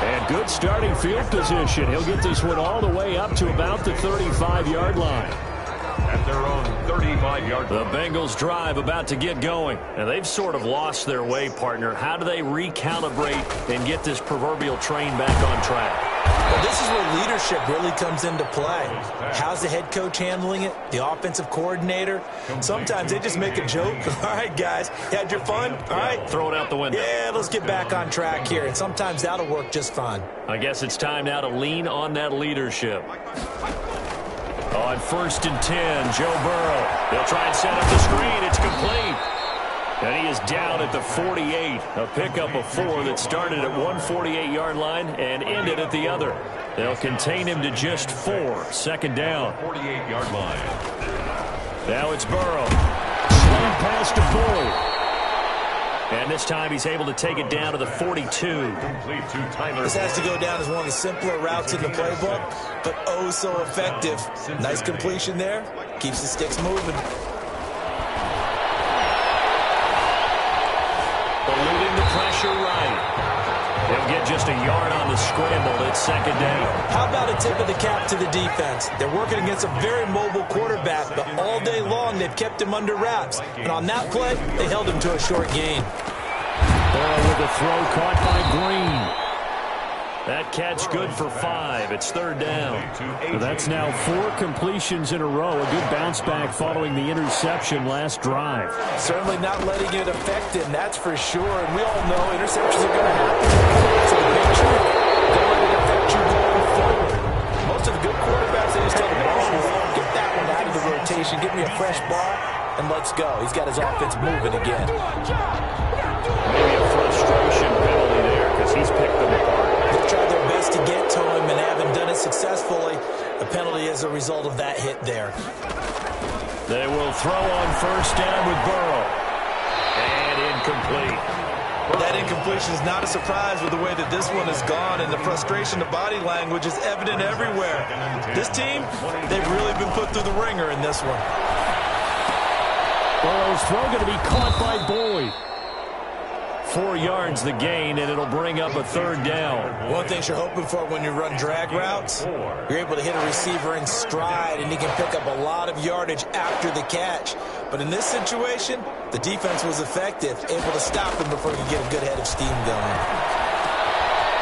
30. And good starting field position. He'll get this one all the way up to about the 35-yard line. At their own 35-yard line. The Bengals drive about to get going. And they've sort of lost their way, partner. How do they recalibrate and get this proverbial train back on track? Well, this is where leadership really comes into play. How's the head coach handling it? The offensive coordinator? Sometimes they just make a joke. All right, guys, you had your fun? All right. Throw it out the window. Yeah, let's get back on track here. And sometimes that'll work just fine. I guess it's time now to lean on that leadership. On 1st and 10, Joe Burrow. They'll try and set up the screen. It's complete. And he is down at the 48. A pickup of 4 that started at 148-yard line and ended at the other. They'll contain him to just 4. Second down. 48-yard line. Now it's Burrow. Slam pass to Boyd. And this time he's able to take it down to the 42. Complete to Tyler. This has to go down as one of the simpler routes in the playbook, but oh so effective. Nice completion there. Keeps the sticks moving. Eluding the pressure right. He'll get just a yard on the scramble. It's second down. How about a tip of the cap to the defense? They're working against a very mobile quarterback, but all day long they've kept him under wraps. And on that play, they held him to a short gain. With a throw caught by Green. That catch good for 5. It's third down. So that's now 4 completions in a row. A good bounce back following the interception last drive. Certainly not letting it affect him, that's for sure. And we all know interceptions are going to happen. So make sure don't let it affect you going forward. Most of the good quarterbacks situation. Give me a fresh ball, and let's go. He's got his offense moving again. Maybe a frustration penalty there because he's picked them apart. They've tried their best to get to him and haven't done it successfully. The penalty is a result of that hit there. They will throw on first down with Burrow. And incomplete. That incompletion is not a surprise with the way that this one has gone, and the frustration, the body language is evident everywhere. This team, they've really been put through the ringer in this one. Burrow's throw going to be caught by Boyd. 4 yards the gain, and it'll bring up a third down. One thing you're hoping for when you run drag routes, you're able to hit a receiver in stride, and he can pick up a lot of yardage after the catch. But in this situation, the defense was effective, able to stop him before he could get a good head of steam going.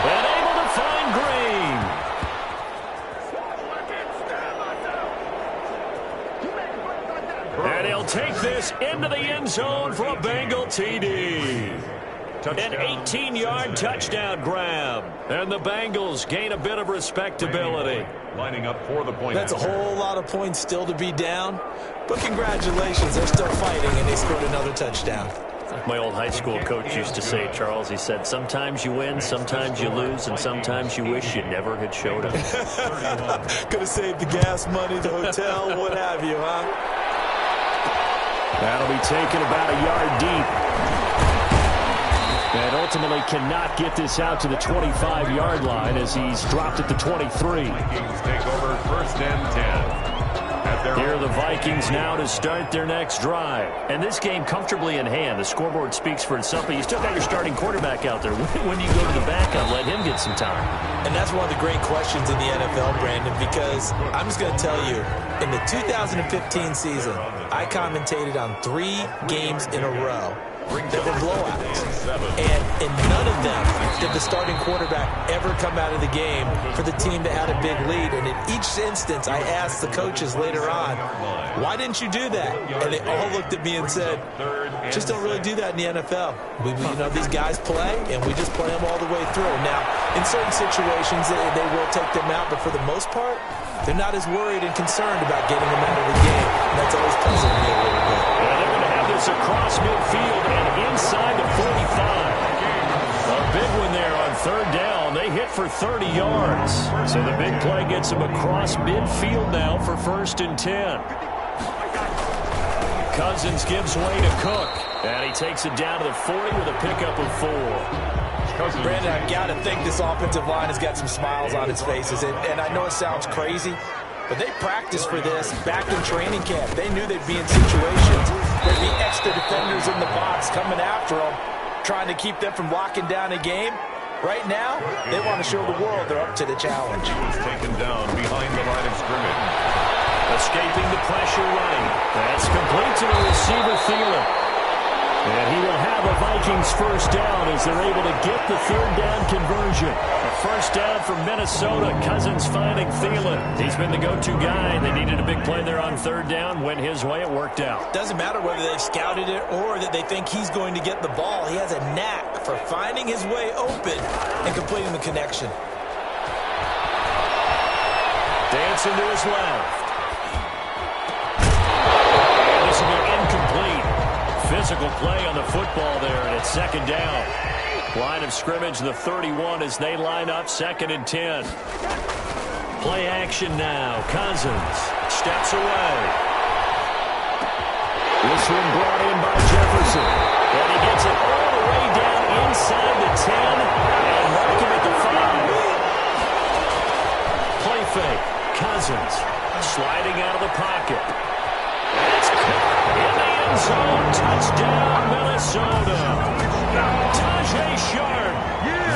And able to find Green. And he'll take this into the end zone for a Bengal TD. An 18-yard touchdown grab. And the Bengals gain a bit of respectability. Lining up for the point. That's a whole lot of points still to be down. But congratulations, they're still fighting, and they scored another touchdown. My old high school coach used to say, Charles, he said, sometimes you win, sometimes you lose, and sometimes you wish you never had showed up. Could have saved the gas money, the hotel, what have you, huh? That'll be taken about a yard deep. And ultimately cannot get this out to the 25-yard line as he's dropped at the 23. Vikings take over first and 10. Here are the Vikings now to start their next drive. And this game comfortably in hand. The scoreboard speaks for itself, but you still got your starting quarterback out there. When do you go to the backup, let him get some time? And that's one of the great questions in the NFL, Brandon, because I'm just going to tell you, in the 2015 season, I commentated on 3 games in a row that were blowouts. And in none of them did the starting quarterback ever come out of the game for the team that had a big lead. And in each instance, I asked the coaches later on, why didn't you do that? And they all looked at me and said, just don't really do that in the NFL. These guys play, and we just play them all the way through. Now, in certain situations, they will take them out, but for the most part, they're not as worried and concerned about getting them out of the game. And that's always puzzling me a little bit. This across midfield and inside the 45. A big one there on third down. They hit for 30 yards. So the big play gets them across midfield now for first and 10. Cousins gives way to Cook. And he takes it down to the 40 with a pickup of 4. Brandon, I've got to think this offensive line has got some smiles on its faces. And I know it sounds crazy, but they practiced for this back in training camp. They knew they'd be in situations where there'd be extra defenders in the box coming after them, trying to keep them from locking down a game. Right now, they want to show the world they're up to the challenge. He was taken down behind the line of scrimmage. Escaping the pressure running. That's complete to the receiver, Thielen. And he will have a Vikings first down as they're able to get the third down conversion. A first down from Minnesota. Cousins finding Thielen. He's been the go-to guy. They needed a big play there on third down. Went his way. It worked out. Doesn't matter whether they've scouted it or that they think he's going to get the ball. He has a knack for finding his way open and completing the connection. Dancing to his left. And this will be incomplete. Physical play on the football there, and it's second down. Line of scrimmage, the 31 as they line up, second and 10. Play action now. Cousins steps away. This one brought in by Jefferson. And he gets it all the way down inside the 10 and mark him at the 5. Play fake. Cousins sliding out of the pocket. That's caught in the end zone. Touchdown, Minnesota. Tajay Sharp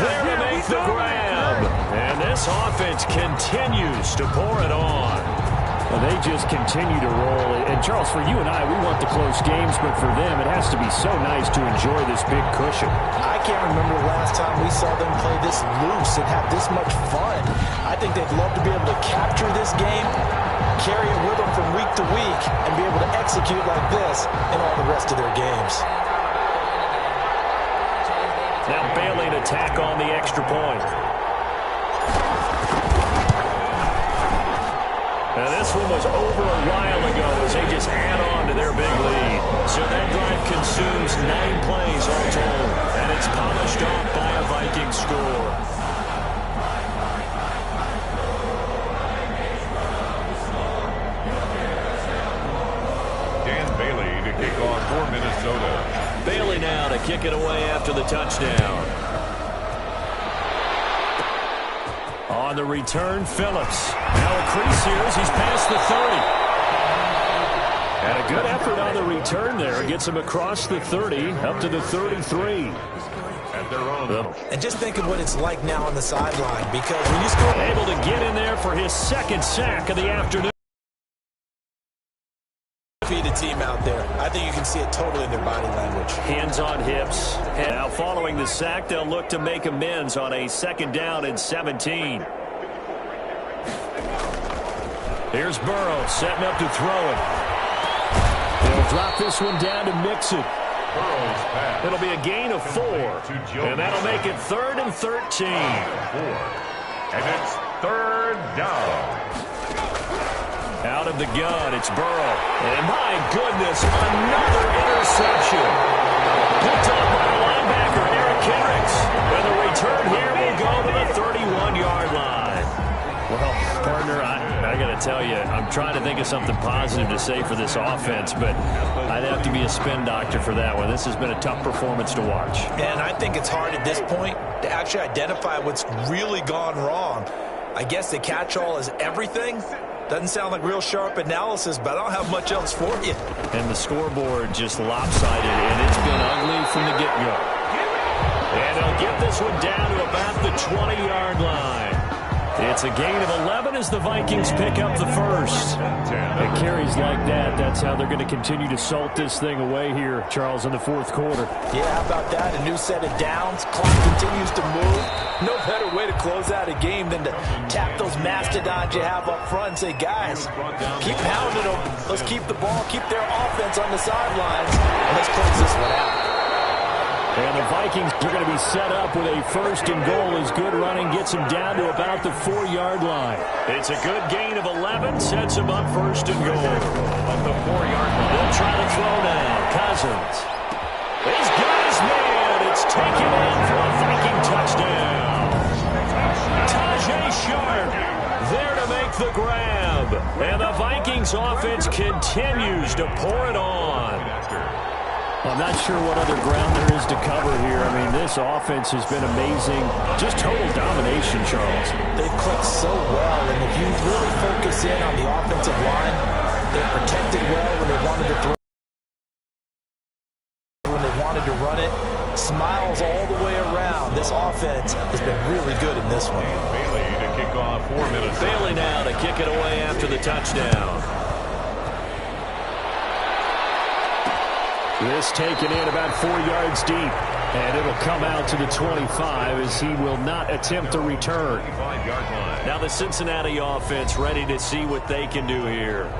there to make the grab. And this offense continues to pour it on. Well, they just continue to roll. And, Charles, for you and I, we want the close games, but for them, it has to be so nice to enjoy this big cushion. I can't remember the last time we saw them play this loose and have this much fun. I think they'd love to be able to capture this game, carry it with them from week to week, and be able to execute like this in all the rest of their games. Now Bailey to tack on the extra point. And this This one was over a while ago as they just add on to their big lead. So that drive consumes 9 plays all told, and it's polished off by a Viking score. Dan Bailey to kick off for Minnesota. Bailey now to kick it away after the touchdown. On the return, Phillips. Now a crease here as he's past the 30. And a good effort on the return there. Gets him across the 30, up to the 33. At their own. And just think of what it's like now on the sideline, because when you score... Able to get in there for his second sack of the afternoon. Defeated team out there. I think you can see it totally in their body language. Hands on hips. And now following the sack, they'll look to make amends on a 2nd down and 17. Here's Burrow setting up to throw it. They'll drop this one down to Mixon. It'll be a gain of 4. And that'll make it 3rd and 13. And it's 3rd down. Out of the gun, it's Burrow. And my goodness, another interception. Picked up by the linebacker, Eric Kendricks. And the return here will go to the 31-yard line. Well, partner, I got to tell you, I'm trying to think of something positive to say for this offense, but I'd have to be a spin doctor for that one. This has been a tough performance to watch. And I think it's hard at this point to actually identify what's really gone wrong. I guess the catch-all is everything. Doesn't sound like real sharp analysis, but I don't have much else for you. And the scoreboard just lopsided, and it's been ugly from the get-go. And they'll get this one down to about the 20-yard line. It's a gain of 11 as the Vikings pick up the first. And carries like that, that's how they're going to continue to salt this thing away here, Charles, in the 4th quarter. Yeah, how about that? A new set of downs. Clock continues to move. No better way to close out a game than to tap those mastodons you have up front and say, guys, keep pounding them. Let's keep the ball, keep their offense on the sidelines, and let's close this one out. And the Vikings are going to be set up with a 1st and goal as good running gets them down to about the 4-yard line. It's a good gain of 11, sets them up 1st and goal. At the 4-yard line. They'll try to throw now. Cousins. He's got his man. It's taken in for a Viking touchdown. Tajay Sharp there to make the grab. And the Vikings offense continues to pour it on. I'm not sure what other ground there is to cover here. I mean, this offense has been amazing. Just total domination, Charles. They've clicked so well, and if you really focus in on the offensive line, they're protected well when they wanted to throw, when they wanted to run it. Smiles all the way around. This offense has been really good in this one. Bailey to kick off 4 minutes. Bailey now to kick it away after the touchdown. This taken in about 4 yards deep, and it'll come out to the 25 as he will not attempt to return. Now the Cincinnati offense ready to see what they can do here.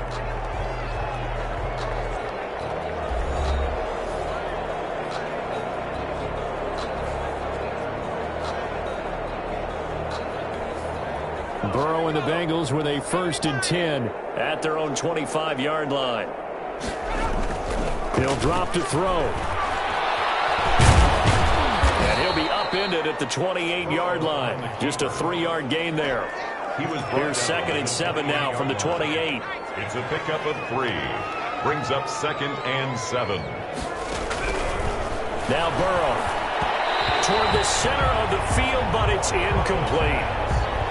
Burrow and the Bengals with a 1st and 10 at their own 25-yard line. He'll drop to throw. And he'll be upended at the 28-yard line. Just a 3-yard gain there. Here's 2nd and 7 now from the 28. It's a pickup of 3. Brings up 2nd and 7. Now Burrow toward the center of the field, but it's incomplete.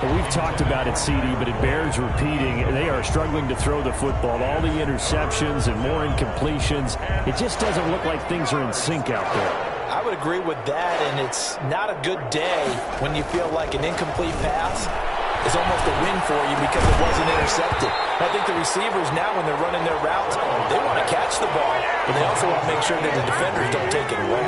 Well, we've talked about it, CD, but it bears repeating. They are struggling to throw the football. All the interceptions and more incompletions. It just doesn't look like things are in sync out there. I would agree with that, and it's not a good day when you feel like an incomplete pass is almost a win for you because it wasn't intercepted. I think the receivers now, when they're running their routes, they want to catch the ball, but they also want to make sure that the defenders don't take it away.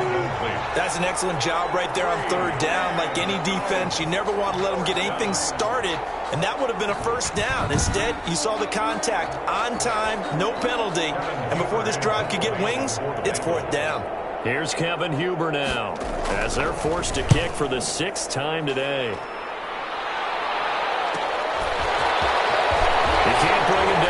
That's an excellent job right there on 3rd down. Like any defense, you never want to let them get anything started, and that would have been a 1st down. Instead, you saw the contact on time, no penalty, and before this drive could get wings, it's 4th down. Here's Kevin Huber now as they're forced to kick for the 6th time today. He can't bring him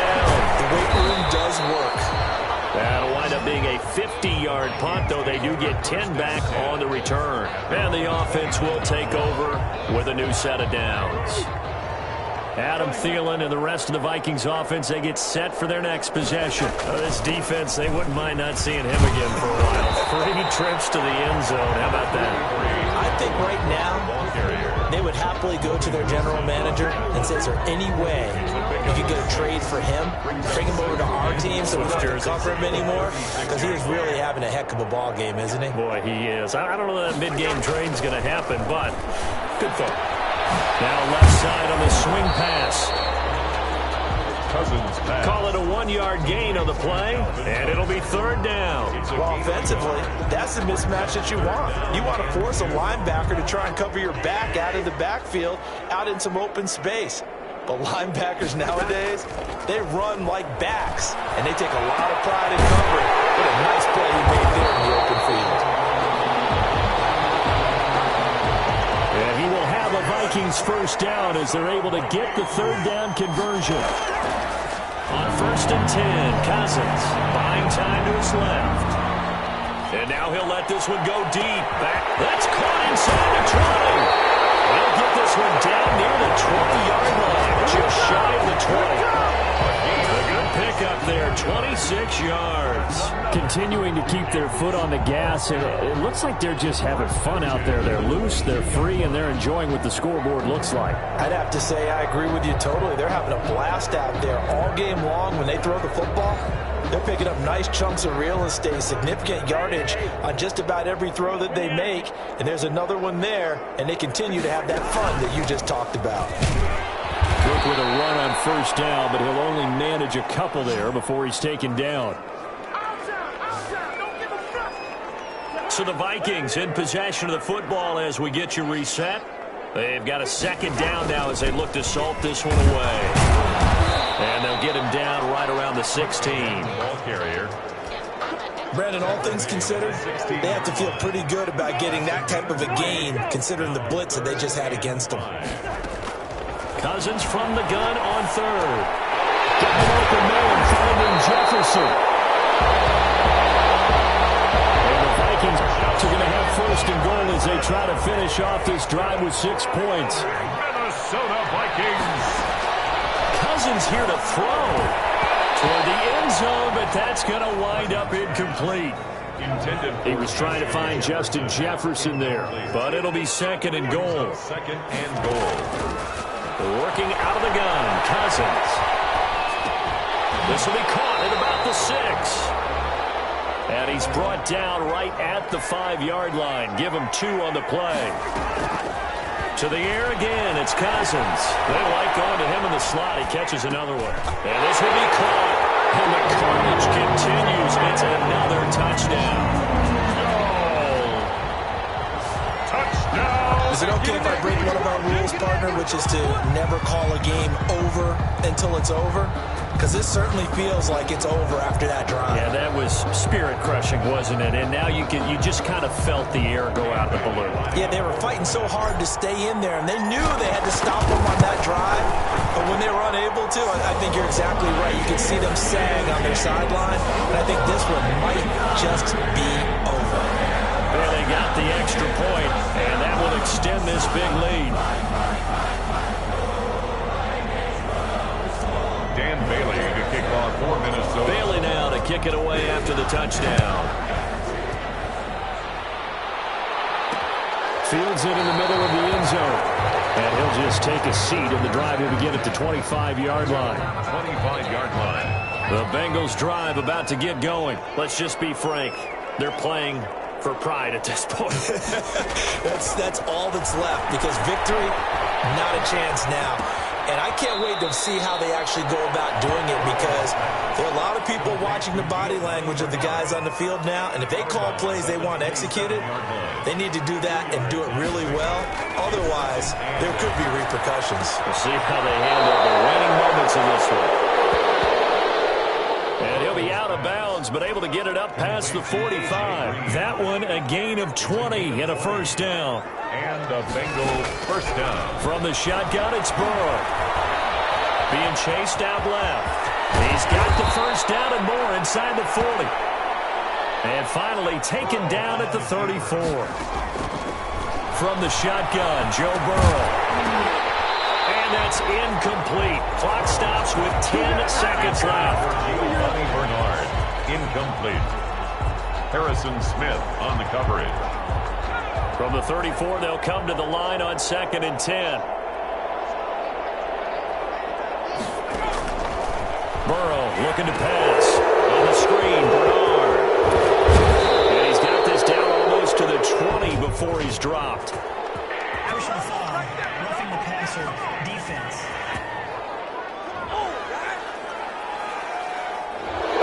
50-yard punt, though they do get 10 back on the return. And the offense will take over with a new set of downs. Adam Thielen and the rest of the Vikings offense, they get set for their next possession. This defense, they wouldn't mind not seeing him again for a while. 3 trips to the end zone. How about that? I think right now they would happily go to their general manager and say, is there any way we could get a trade for him, bring him over to our team so we don't have to cover him anymore? Because he is really having a heck of a ball game, isn't he? Boy, he is. I don't know that mid-game trade's going to happen, but good thought. Now left side on the swing pass. Cousins pass. Call it a 1-yard gain on the play, and it'll be 3rd down. Well, offensively, that's the mismatch that you want. You want to force a linebacker to try and cover your back out of the backfield, out in some open space. But linebackers nowadays, they run like backs, and they take a lot of pride in covering. What a nice play he made there in the open field. And he will have a Vikings first down as they're able to get the 3rd down conversion. On 1st and 10, Cousins buying time to his left. And now he'll let this one go deep. Back. That's caught inside the 20. They'll get this one down near the 20-yard line, just shy of the 20. A good pickup there, 26 yards. Continuing to keep their foot on the gas, and it looks like they're just having fun out there. They're loose, they're free, and they're enjoying what the scoreboard looks like. I'd have to say I agree with you totally. They're having a blast out there all game long when they throw the football. They're picking up nice chunks of real estate, significant yardage on just about every throw that they make. And there's another one there, and they continue to have that fun that you just talked about. Cook with a run on 1st down, but he'll only manage a couple there before he's taken down. So the Vikings in possession of the football as we get you reset. They've got a 2nd down now as they look to salt this one away. And they'll get him down right around the 16. Ball carrier. Brandon, all things considered, they have to feel pretty good about getting that type of a gain, considering the blitz that they just had against them. Cousins from the gun on 3rd. Getting an open man, finding Jefferson. And the Vikings are going to have 1st and goal as they try to finish off this drive with 6 points. Minnesota Vikings. Cousins here to throw toward the end zone, but that's going to wind up incomplete. He was trying to find Justin Jefferson there, but it'll be 2nd and goal. 2nd and goal. Working out of the gun, Cousins. This will be caught at about the 6. And he's brought down right at the 5-yard line. Give him 2 on the play. To the air again, it's Cousins. They like going to him in the slot. He catches another one. And this will be caught. And the carnage continues. It's another touchdown. Is it okay if I break one of our rules, partner, which is to never call a game over until it's over? Because this certainly feels like it's over after that drive. Yeah, that was spirit-crushing, wasn't it? And now you just kind of felt the air go out of the balloon. Yeah, they were fighting so hard to stay in there, and they knew they had to stop them on that drive. But when they were unable to, I think you're exactly right. You could see them sag on their sideline, and I think this one might just be over. Well, they got the extra point, and that will extend this big lead. Dan Bailey to kick off for Minnesota. Bailey now to kick it away after the touchdown. Fields it in the middle of the end zone. And he'll just take a seat in the drive to begin at the 25-yard line. 25-yard line. The Bengals drive about to get going. Let's just be frank. They're playing for pride at this point. That's all that's left, because victory, not a chance now. And I can't wait to see how they actually go about doing it, because there are a lot of people watching the body language of the guys on the field now, and if they call plays they want executed, they need to do that and do it really well. Otherwise, there could be repercussions. We'll see how they handle the waning moments in this one. And he'll be out of bounds, but able to get it up past the 45. That one a gain of 20 and a 1st down. And a Bengal 1st down. From the shotgun, it's Burrow. Being chased out left. He's got the 1st down and more inside the 40. And finally taken down at the 34. From the shotgun, Joe Burrow. And that's incomplete. Clock stops with 10 seconds left. Giovanni Bernard, incomplete. Harrison Smith on the coverage. From the 34, they'll come to the line on 2nd and 10. Burrow looking to pass. On the screen, Bernard. And he's got this down almost to the 20 before he's dropped. Personal foul, roughing the passer, defense.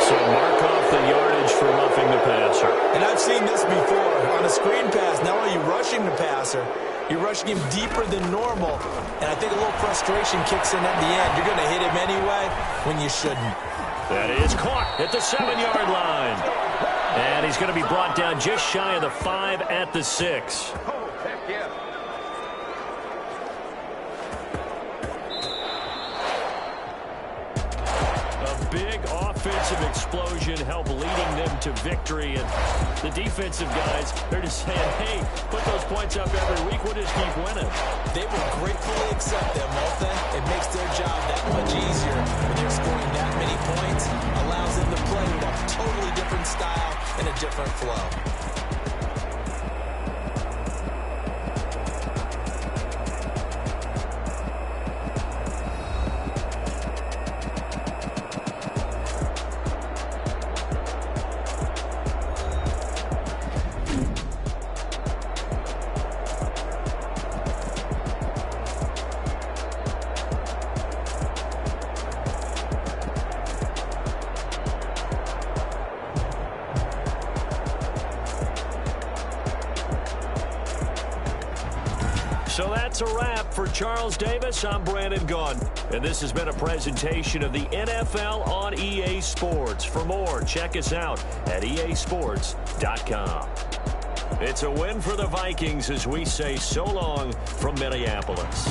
So mark off the yardage for roughing the passer. And I've seen this before. On a screen pass, not only are you rushing the passer, you're rushing him deeper than normal. And I think a little frustration kicks in at the end. You're going to hit him anyway when you shouldn't. That is caught at the 7-yard line. And he's going to be brought down just shy of the 5 at the 6. A big offensive explosion helped leading them to victory. And the defensive guys, they're just saying, hey, put those points up every week. We'll just keep winning. They will gratefully accept them, won't they? It makes their job that much easier when they're scoring that many points. Allows them to play with a totally different style and a different flow. So that's a wrap for Charles Davis. I'm Brandon Gunn. And this has been a presentation of the NFL on EA Sports. For more, check us out at easports.com. It's a win for the Vikings as we say so long from Minneapolis.